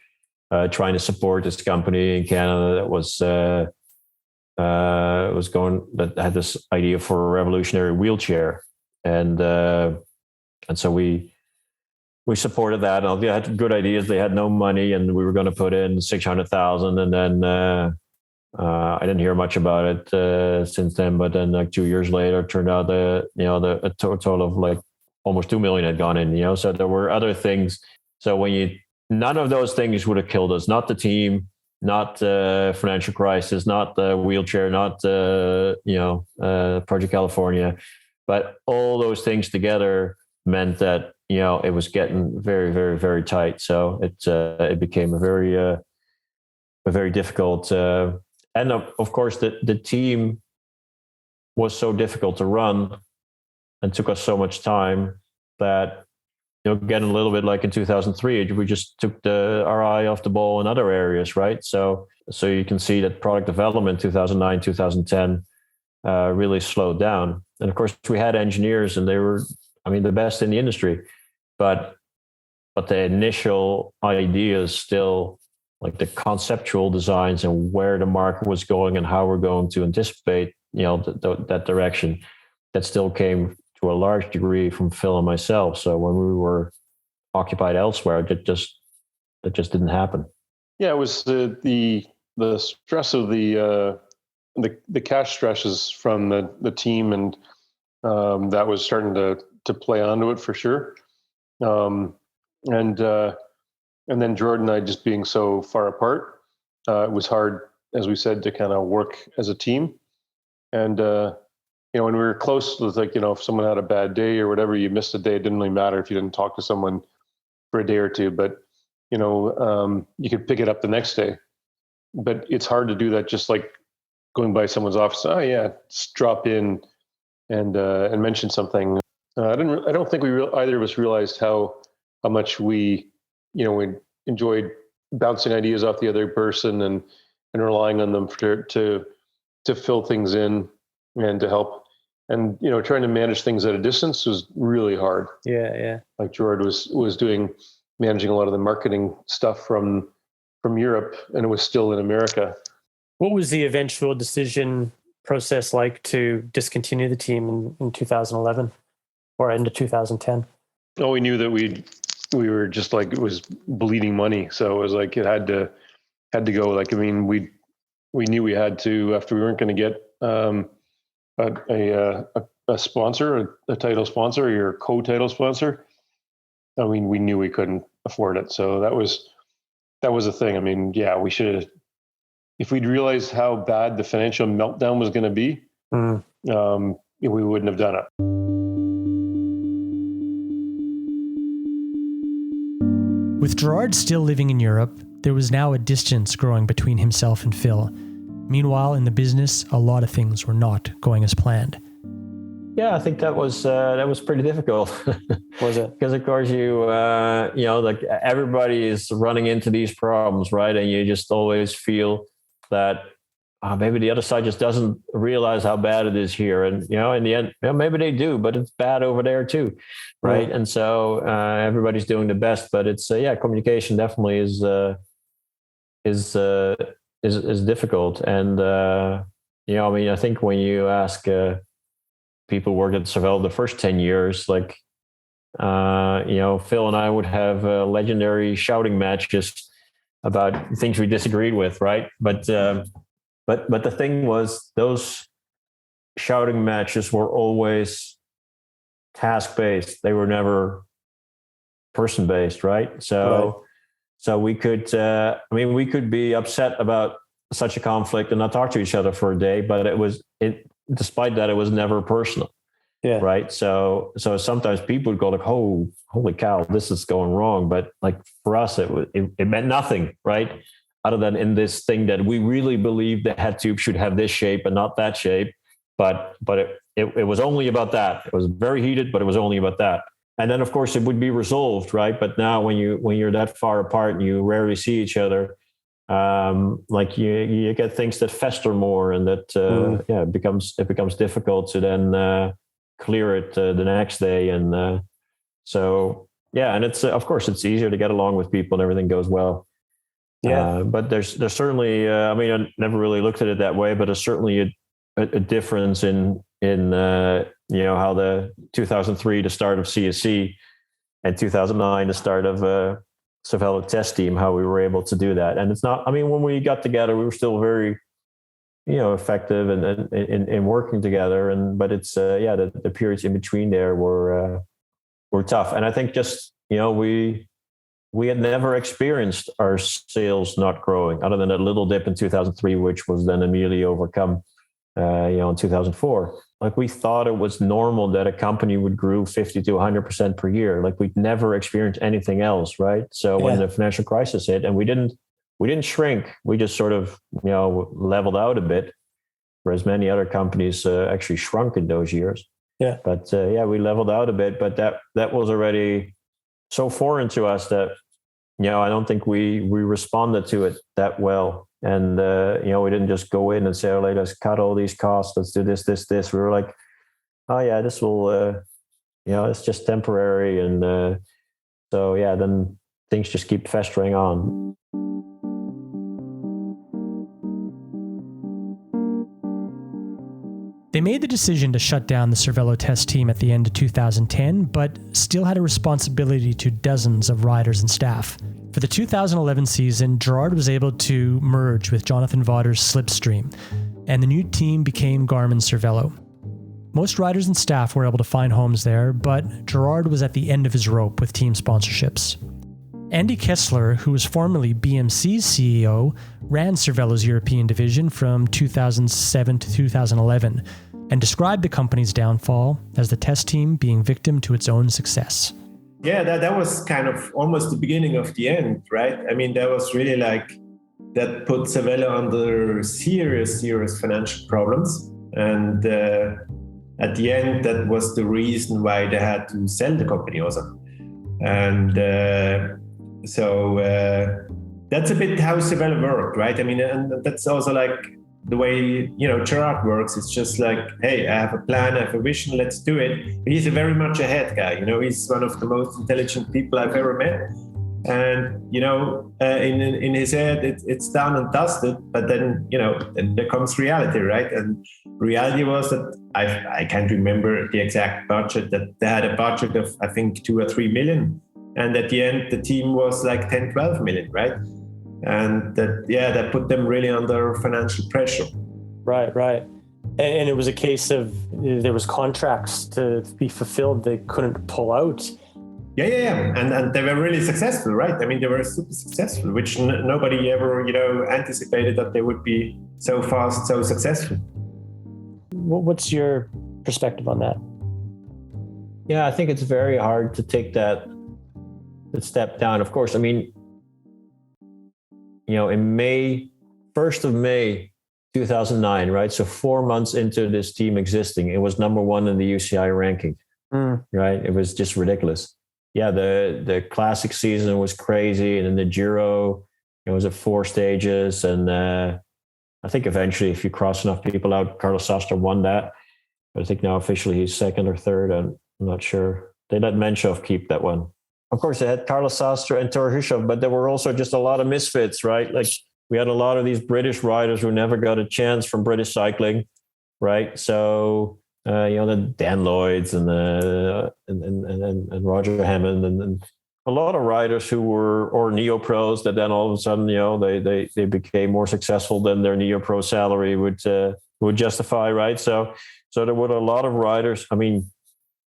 trying to support this company in Canada that that had this idea for a revolutionary wheelchair, and so we supported that. And they had good ideas. They had no money, and we were going to put in 600,000. And then I didn't hear much about it since then. But then, like 2 years later, it turned out a total of like almost 2 million had gone in. So there were other things. So none of those things would have killed us. Not the team, not the financial crisis, not the wheelchair, not Project California, but all those things together meant that it was getting very, very, very tight. So it became a very difficult. And of course, the team was so difficult to run and took us so much time that again, a little bit like in 2003, we just took our eye off the ball in other areas, right? So you can see that product development 2009, 2010 really slowed down. And of course, we had engineers, and they were, the best in the industry. But the initial ideas still, like the conceptual designs and where the market was going and how we're going to anticipate, that direction, that still came to a large degree from Phil and myself. So when we were occupied elsewhere, it just didn't happen. Yeah, it was the stress of the cash stresses from the team, and that was starting to play onto it for sure. And then Jordan and I just being so far apart, it was hard, as we said, to kind of work as a team. And when we were close, it was like, if someone had a bad day or whatever, you missed a day. It didn't really matter if you didn't talk to someone for a day or two, but you could pick it up the next day. But it's hard to do that just like going by someone's office. Oh yeah, just drop in and mention something. I don't think either of us realized how much we enjoyed bouncing ideas off the other person and relying on them to fill things in and to help. And trying to manage things at a distance was really hard. Yeah. Like Gerard was managing a lot of the marketing stuff from Europe, and it was still in America. What was the eventual decision process like to discontinue the team in 2011 or into 2010? Oh, we knew that we were just like, it was bleeding money. So it was like, it had to go. Like, we knew we had to, after we weren't going to get a sponsor, a title sponsor, or your co-title sponsor. We knew we couldn't afford it. So that was a thing. Yeah, we should have, if we'd realized how bad the financial meltdown was going to be, we wouldn't have done it. With Gerard still living in Europe, there was now a distance growing between himself and Phil. Meanwhile, in the business, a lot of things were not going as planned. Yeah, I think that was pretty difficult. Was it? Because of course like everybody is running into these problems, right? And you just always feel that maybe the other side just doesn't realize how bad it is here. And in the end, maybe they do, but it's bad over there too, right? And so everybody's doing the best, but it's communication definitely is is difficult. And I mean, I think when you ask people who worked at Cervélo the first 10 years, like Phil and I would have legendary shouting matches about things we disagreed with, right? But the thing was, those shouting matches were always task-based. They were never person-based, right? So we could, we could be upset about such a conflict and not talk to each other for a day, but despite that, it was never personal. Yeah. Right. So sometimes people would go like, "Oh, holy cow, this is going wrong." But like for us, it meant nothing, right? Other than in this thing that we really believed the head tube should have this shape and not that shape. But it was only about that. It was very heated, but it was only about that. And then of course it would be resolved, right? But now when you're that far apart and you rarely see each other, like you get things that fester more, and that it becomes difficult to then clear it the next day. And and it's of course it's easier to get along with people and everything goes well. But there's certainly I never really looked at it that way, but there's certainly a difference in how the 2003 the start of CSC and 2009 the start of Cervélo test team, how we were able to do that. And it's not, when we got together we were still very effective and in working together. But it's the periods in between there were tough. And I think just we had never experienced our sales not growing, other than that little dip in 2003, which was then immediately overcome in 2004. Like we thought it was normal that a company would grow 50 to 100% per year. Like we'd never experienced anything else, right? So when the financial crisis hit, and we didn't shrink. We just sort of, leveled out a bit, whereas many other companies actually shrunk in those years. Yeah. But we leveled out a bit, but that was already so foreign to us that, I don't think we responded to it that well. And, we didn't just go in and say, oh, let's cut all these costs. Let's do this. We were like, oh yeah, this will, it's just temporary. And then things just keep festering on. They made the decision to shut down the Cervélo test team at the end of 2010, but still had a responsibility to dozens of riders and staff. For the 2011 season, Gerard was able to merge with Jonathan Vauder's Slipstream, and the new team became Garmin Cervélo. Most riders and staff were able to find homes there, but Gerard was at the end of his rope with team sponsorships. Andy Kessler, who was formerly BMC's CEO, ran Cervélo's European division from 2007 to 2011 and described the company's downfall as the test team being victim to its own success. Yeah, that was kind of almost the beginning of the end, right? That was really like, that put Cervélo under serious financial problems. And at the end, that was the reason why they had to sell the company also. And so that's a bit how Cervélo worked, right? And that's also like the way, Gerard works. It's just like, hey, I have a plan, I have a vision, let's do it. But he's a very much a head guy. He's one of the most intelligent people I've ever met. And, in his head, it's done and dusted. But then, then there comes reality, right? And reality was that I can't remember the exact budget, that they had a budget of, I think, 2 or 3 million. And at the end, the team was like 10, 12 million, right? And that put them really under financial pressure. Right. And it was a case of there was contracts to be fulfilled they couldn't pull out. Yeah. And they were really successful, right? They were super successful, which nobody ever, anticipated that they would be so fast, so successful. What's your perspective on that? Yeah, I think it's very hard to take that step down. Of course, in May, 1st of May, 2009, right? So 4 months into this team existing, it was number 1 in the UCI ranking, right? It was just ridiculous. Yeah, the classic season was crazy. And then the Giro, it was at 4 stages. And I think eventually, if you cross enough people out, Carlos Sastre won that. But I think now officially he's 2nd or 3rd. I'm not sure. They let Menchov keep that one. Of course, they had Carlos Sastre and Thor Hushovd, but there were also just a lot of misfits, right? Like we had a lot of these British riders who never got a chance from British cycling, right? So the Dan Lloyds and Roger Hammond and a lot of riders who were or neo pros that then all of a sudden they became more successful than their neo pro salary would justify, right? So there were a lot of riders. I mean,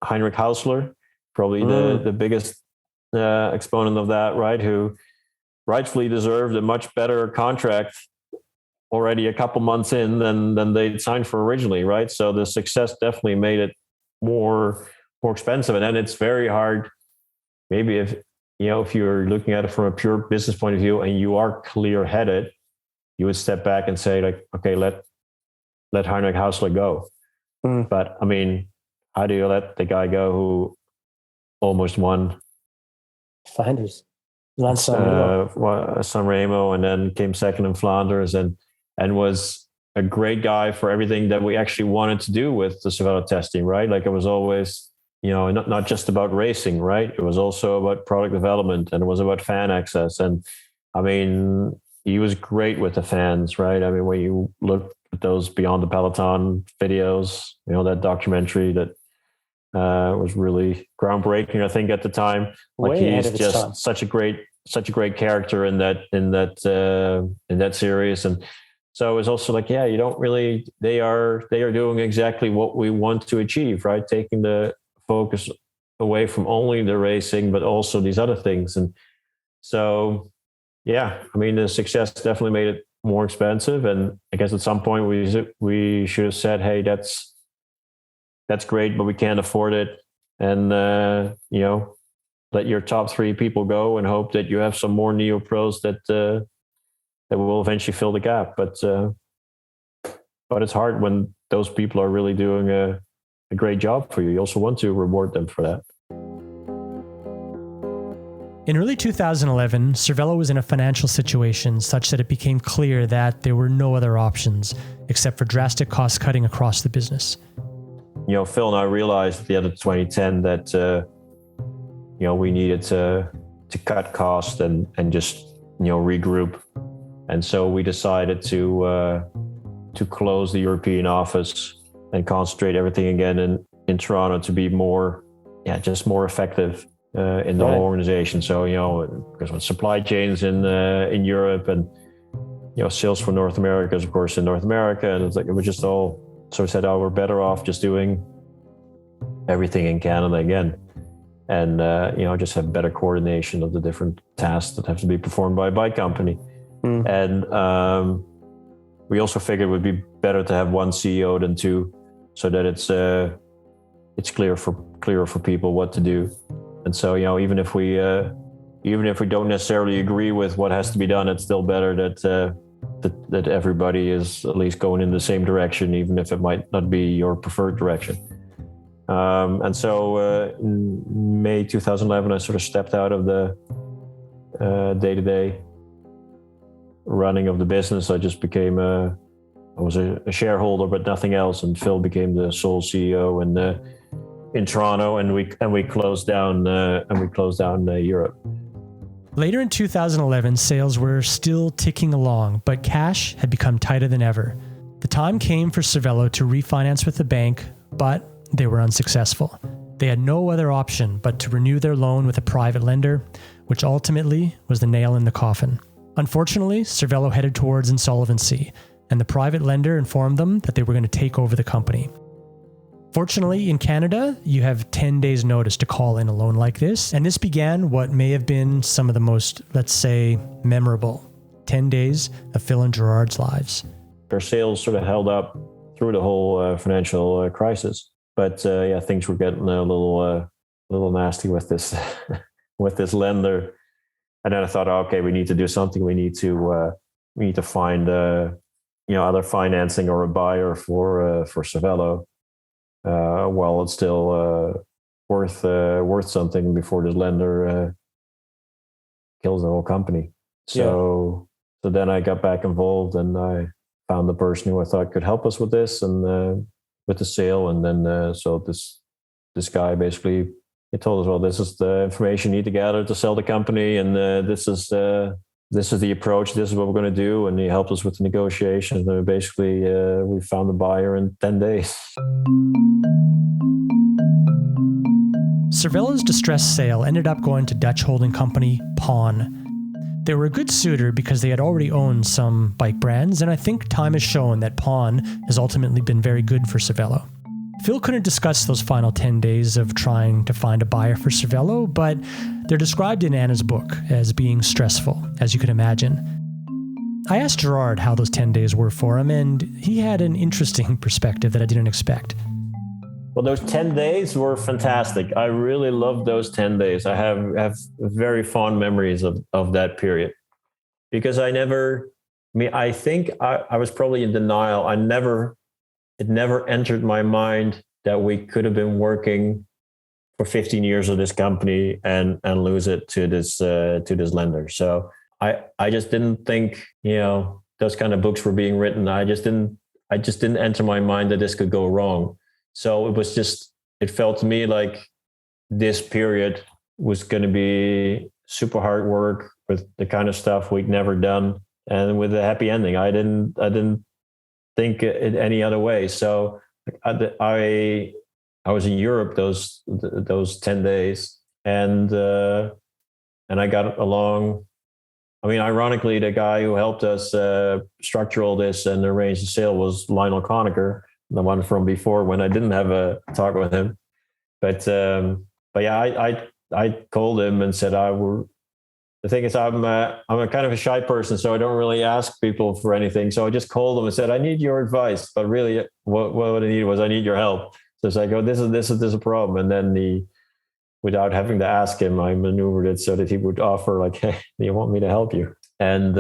Heinrich Hausler, probably the biggest exponent of that, right? Who rightfully deserved a much better contract already a couple months in than they'd signed for originally, right? So the success definitely made it more expensive, and then it's very hard. Maybe if you're looking at it from a pure business point of view and you are clear-headed, you would step back and say, like, okay, let Heinrich Hausler go. But I mean, how do you let the guy go who almost won Flanders, San Remo, and then came second in Flanders, and was a great guy for everything that we actually wanted to do with the Cervélo testing, right? Like, it was always, not just about racing, right? It was also about product development, and it was about fan access. And I mean, he was great with the fans, right? I mean, when you look at those Beyond the Peloton videos, that documentary that was really groundbreaking, I think, at the time. Like, he's just such a great character in that series. And so it was also like, yeah, you don't really, they are doing exactly what we want to achieve, right? Taking the focus away from only the racing, but also these other things. And so, yeah, I mean, the success definitely made it more expensive. And I guess at some point we should have said, hey, that's great, but we can't afford it. And, let your top 3 people go and hope that you have some more neo pros that will eventually fill the gap. But it's hard when those people are really doing a great job for you. You also want to reward them for that. In early 2011, Cervélo was in a financial situation such that it became clear that there were no other options except for drastic cost cutting across the business. Phil and I realized at the end of 2010 that we needed to cut costs and just regroup. And so we decided to close the European office and concentrate everything again in Toronto to be more effective in the whole organization. So because with supply chains in Europe and sales for North America is of course in North America, and it's like it was just all. So we said, we're better off just doing everything in Canada again, and just have better coordination of the different tasks that have to be performed by a bike company. And we also figured it would be better to have one CEO than 2, so that it's clearer for people what to do. And so even if we don't necessarily agree with what has to be done, it's still better that everybody is at least going in the same direction, even if it might not be your preferred direction. And so in May 2011, I sort of stepped out of the day-to-day running of the business. I just became I was a shareholder, but nothing else. And Phil became the sole CEO in Toronto, and we closed down Europe. Later in 2011, sales were still ticking along, but cash had become tighter than ever. The time came for Cervélo to refinance with the bank, but they were unsuccessful. They had no other option but to renew their loan with a private lender, which ultimately was the nail in the coffin. Unfortunately, Cervélo headed towards insolvency, and the private lender informed them that they were going to take over the company. Fortunately, in Canada, you have 10 days notice to call in a loan like this, and this began what may have been some of the most, let's say, memorable 10 days of Phil and Gerard's lives. Our sales sort of held up through the whole financial crisis, but things were getting a little nasty with this with this lender. And then I thought, okay, we need to do something. We need to find other financing or a buyer for Cervélo. While it's still worth something before this lender kills the whole company. So then I got back involved, and I found the person who I thought could help us with this and with the sale. And then so this guy basically, he told us, well, this is the information you need to gather to sell the company, and this is this is the approach, this is what we're going to do. And he helped us with the negotiations. And basically, we found the buyer in 10 days. Cervelo's distressed sale ended up going to Dutch holding company Pawn. They were a good suitor because they had already owned some bike brands, and I think time has shown that Pawn has ultimately been very good for Cervélo. Phil couldn't discuss those final 10 days of trying to find a buyer for Cervélo, but they're described in Anna's book as being stressful, as you can imagine. I asked Gerard how those 10 days were for him, and he had an interesting perspective that I didn't expect. Well, those 10 days were fantastic. I really loved those 10 days. I have very fond memories of that period because I think I was probably in denial. It never entered my mind that we could have been working for 15 years with this company and lose it to this lender. So I just didn't think, those kind of books were being written. I just didn't enter my mind that this could go wrong. So it felt to me like this period was going to be super hard work with the kind of stuff we'd never done and with a happy ending. I didn't think it any other way. So I was in Europe those 10 days and I got along. I mean, ironically, the guy who helped us structure all this and arrange the sale was Lionel Conacher, the one from before when I didn't have a talk with him. But yeah, I called him and said, the thing is, I'm a kind of a shy person, so I don't really ask people for anything. So I just called him and said, I need your advice. But really, what I needed was, I need your help. So it's like, oh, this is a problem. And then without having to ask him, I maneuvered it so that he would offer like, hey, do you want me to help you? And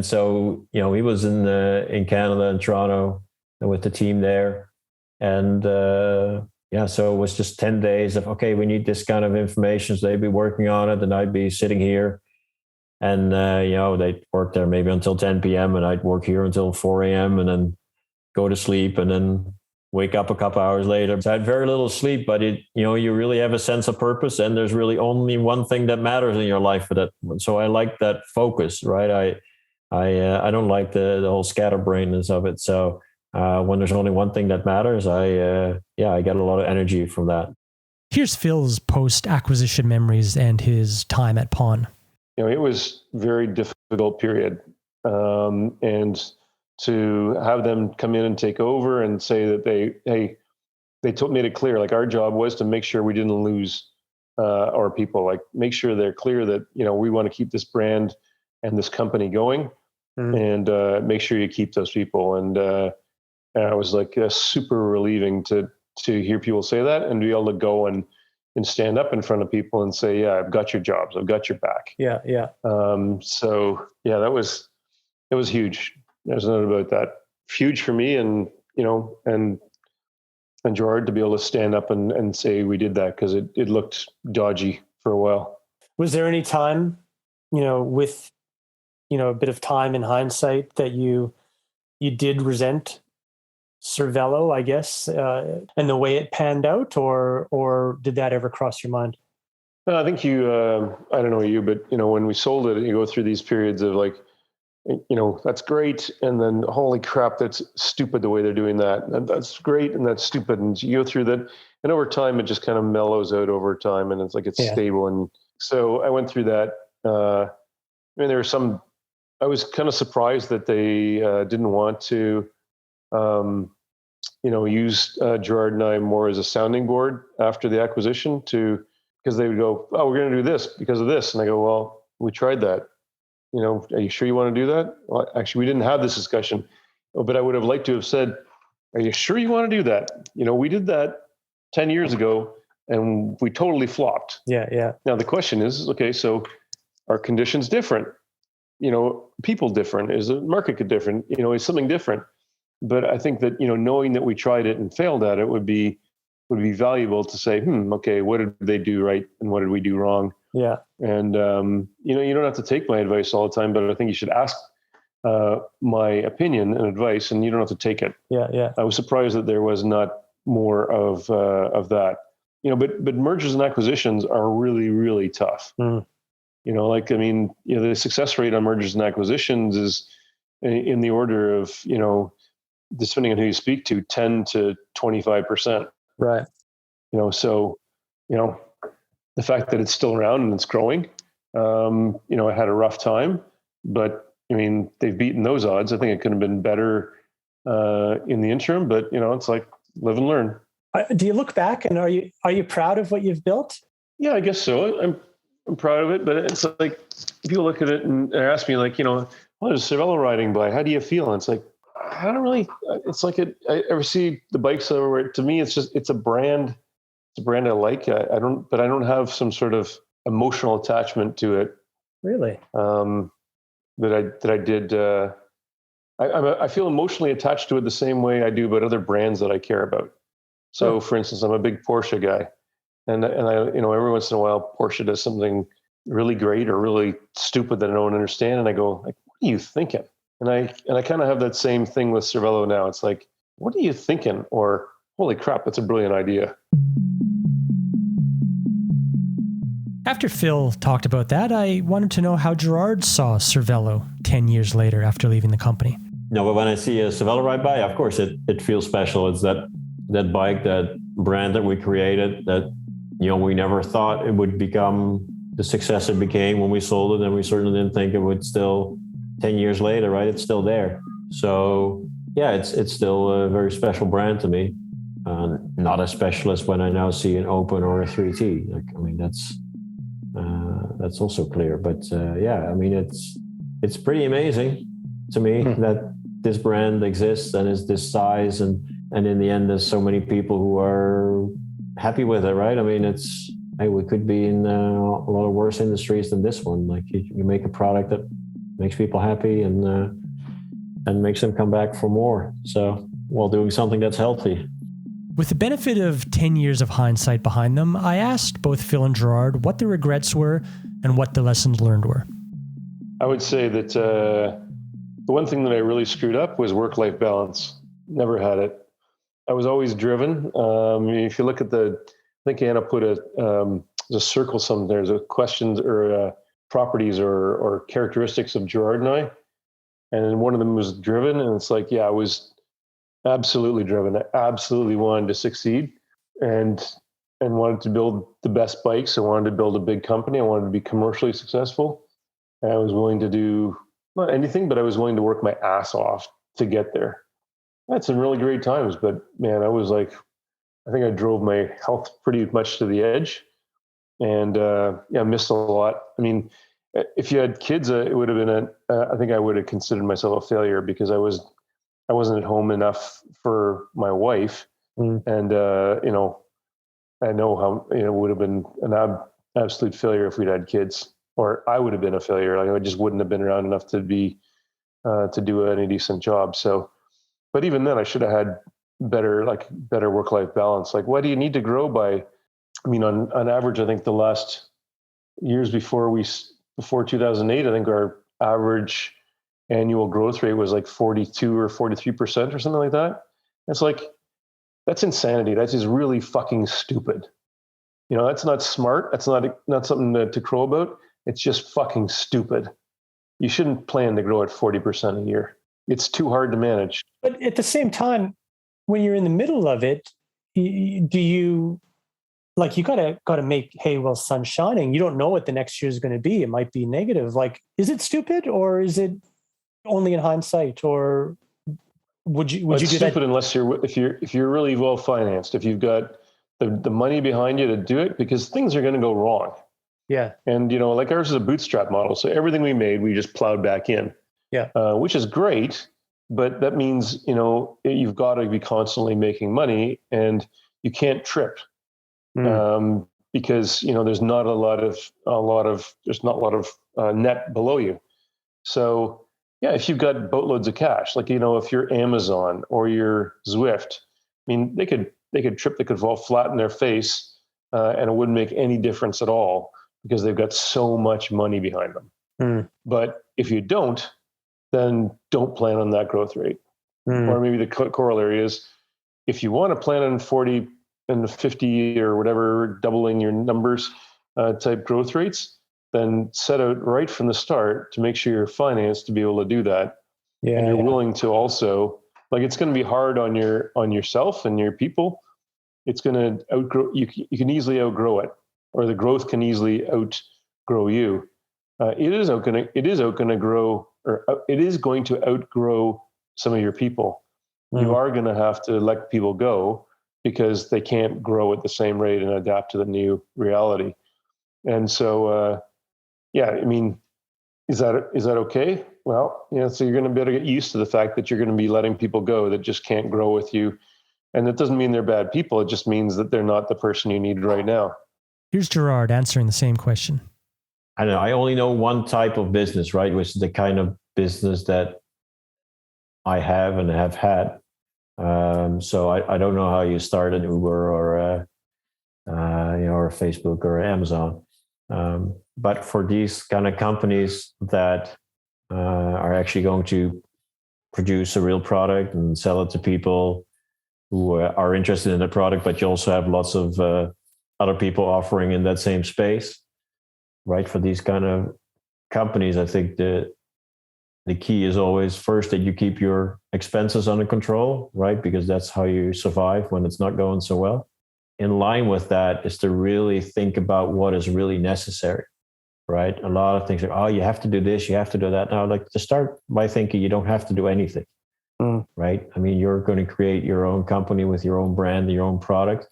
so, he was in Canada and Toronto with the team there. And so it was just 10 days of, okay, we need this kind of information. So they'd be working on it and I'd be sitting here and, they'd work there maybe until 10 p.m. and I'd work here until 4 a.m. and then go to sleep and then wake up a couple hours later. So I had very little sleep, but you really have a sense of purpose and there's really only one thing that matters in your life for that. So I like that focus, right? I don't like the whole scatterbrainness of it. So when there's only one thing that matters, I get a lot of energy from that. Here's Phil's post-acquisition memories and his time at Pawn. It was a very difficult period. And to have them come in and take over and say that they made it clear, like our job was to make sure we didn't lose our people, like make sure they're clear that, we want to keep this brand and this company going and make sure you keep those people. And it was like super relieving to hear people say that and be able to go and stand up in front of people and say, yeah, I've got your jobs. I've got your back. Yeah. Yeah. It was huge. There's nothing about that. Huge for me and Gerard to be able to stand up and say we did that because it looked dodgy for a while. Was there any time, with, a bit of time in hindsight that you did resent Cervélo, I guess, and the way it panned out, or did that ever cross your mind? I think I don't know you, but when we sold it, you go through these periods of like, that's great, and then holy crap, that's stupid the way they're doing that. And that's great, and that's stupid, and you go through that, and over time it just kind of mellows out over time, and it's like it's stable. And so I went through that. There were some. I was kind of surprised that they didn't want to. Use Gerard and I more as a sounding board after the acquisition because they would go, oh, we're going to do this because of this. And I go, well, we tried that. Are you sure you want to do that? Well, actually, we didn't have this discussion, but I would have liked to have said, are you sure you want to do that? We did that 10 years ago and we totally flopped. Yeah. Yeah. Now the question is, okay, so are conditions different? People different? Is the market different? Is something different? But I think that, knowing that we tried it and failed at it would be valuable to say, okay, what did they do right and what did we do wrong? Yeah. And, you don't have to take my advice all the time, but I think you should ask my opinion and advice and you don't have to take it. Yeah. Yeah. I was surprised that there was not more of that, but mergers and acquisitions are really, really tough. Like, I mean, the success rate on mergers and acquisitions is in the order of, depending on who you speak to, 10 to 25%. Right. So, the fact that it's still around and it's growing, it had a rough time, but I mean, they've beaten those odds. I think it could have been better in the interim, but it's like live and learn. Do you look back and are you proud of what you've built? Yeah, I guess so. I'm proud of it, but it's like people look at it and ask me like, what is Cervélo riding by? How do you feel? And it's like, I don't really. It's like I ever see the bikes everywhere. To me, it's a brand. It's a brand I like. I don't have some sort of emotional attachment to it. Really? That I did. I feel emotionally attached to it the same way I do about other brands that I care about. So, for instance, I'm a big Porsche guy, and I every once in a while Porsche does something really great or really stupid that I don't understand, and I go like, "What are you thinking?" And I kind of have that same thing with Cervélo now. It's like, "What are you thinking?" Or "Holy crap, that's a brilliant idea." After Phil talked about that, I wanted to know how Gerard saw Cervélo 10 years later after leaving the company. No, but when I see a Cervélo ride by, of course, it feels special. It's that bike, that brand that we created that, we never thought it would become the success it became when we sold it. And we certainly didn't think it would still 10 years later, right? It's still there. So yeah, it's still a very special brand to me. Not as specialist when I now see an Open or a 3T. Like, I mean, that's also clear. But yeah, I mean, it's pretty amazing to me that this brand exists and is this size, and in the end, there's so many people who are happy with it, right? I mean, we could be in a lot of worse industries than this one. Like you make a product that makes people happy and makes them come back for more. So while doing something that's healthy. With the benefit of 10 years of hindsight behind them, I asked both Phil and Gerard what the regrets were and what the lessons learned were. I would say that the one thing that I really screwed up was work-life balance. Never had it. I was always driven. If you look at I think Anna put a circle somewhere. There's a questions or properties or characteristics of Gerard and I, and one of them was driven. And it's like, yeah, I was absolutely driven. I absolutely wanted to succeed and wanted to build the best bikes. I wanted to build a big company. I wanted to be commercially successful. And I was willing to do not anything, but I was willing to work my ass off to get there. I had some really great times, but man, I think I drove my health pretty much to the edge, and I missed a lot. I mean, if you had kids, it would have been I think I would have considered myself a failure because I wasn't at home enough for my wife, and I know how it would have been an absolute failure if we'd had kids, or I would have been a failure. Like I just wouldn't have been around enough to be to do any decent job. So. But even then, I should have had better work-life balance. Like, why do you need to grow by? I mean, on average, I think the last years before 2008, I think our average annual growth rate was like 42 or 43% or something like that. It's like that's insanity. That's just really fucking stupid. That's not smart. That's not something to crow about. It's just fucking stupid. You shouldn't plan to grow at 40% a year. It's too hard to manage. But at the same time, when you're in the middle of it, do you like you gotta make hay while sun's shining? You don't know what the next year is going to be. It might be negative. Like, is it stupid or is it only in hindsight? Or would you do that? It's stupid unless if you're really well financed, if you've got the money behind you to do it, because things are going to go wrong. Yeah. And like ours is a bootstrap model, so everything we made, we just plowed back in. Yeah. Which is great, but that means, you've got to be constantly making money and you can't trip because, there's not a lot of net below you. So yeah, if you've got boatloads of cash, like, if you're Amazon or you're Zwift, I mean, they could trip, they could fall flat in their face and it wouldn't make any difference at all because they've got so much money behind them. But if you don't, then don't plan on that growth rate. Or maybe the corollary is if you want to plan on 40 and 50 or whatever, doubling your numbers type growth rates, then set out right from the start to make sure you're financed to be able to do that. Yeah, and you're willing to also, like, it's going to be hard on yourself and your people. It's going to outgrow, you can easily outgrow it, or the growth can easily outgrow you. It is going to outgrow some of your people. You are going to have to let people go because they can't grow at the same rate and adapt to the new reality. And so, I mean, is that okay? Well, so you're going to better get used to the fact that you're going to be letting people go that just can't grow with you. And that doesn't mean they're bad people. It just means that they're not the person you need right now. Here's Gerard answering the same question. I don't know. I only know one type of business, right? Which is the kind of business that I have and have had. So I don't know how you start an Uber or or Facebook or Amazon. But for these kind of companies that are actually going to produce a real product and sell it to people who are interested in the product, but you also have lots of other people offering in that same space, right? For these kind of companies, I think the key is always first that you keep your expenses under control, right? Because that's how you survive when it's not going so well. In line with that is to really think about what is really necessary, right? A lot of things are, you have to do this, you have to do that. Now, like, to start by thinking you don't have to do anything, right? I mean, you're going to create your own company with your own brand, your own product.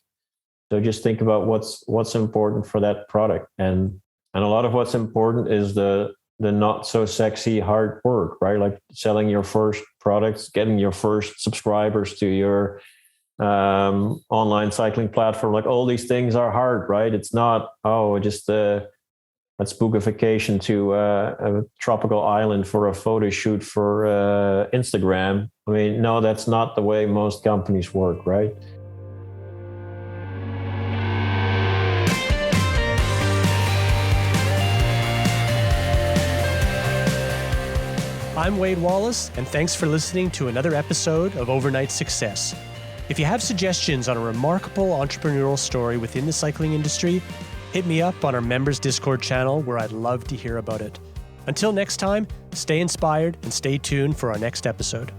So just think about what's important for that product. And a lot of what's important is the not so sexy hard work, right? Like selling your first products, getting your first subscribers to your online cycling platform. Like, all these things are hard, right? It's not, let's book a vacation to a tropical island for a photo shoot for Instagram. I mean, no, that's not the way most companies work, right? I'm Wade Wallace, and thanks for listening to another episode of Overnight Success. If you have suggestions on a remarkable entrepreneurial story within the cycling industry, hit me up on our members Discord channel, where I'd love to hear about it. Until next time, stay inspired and stay tuned for our next episode.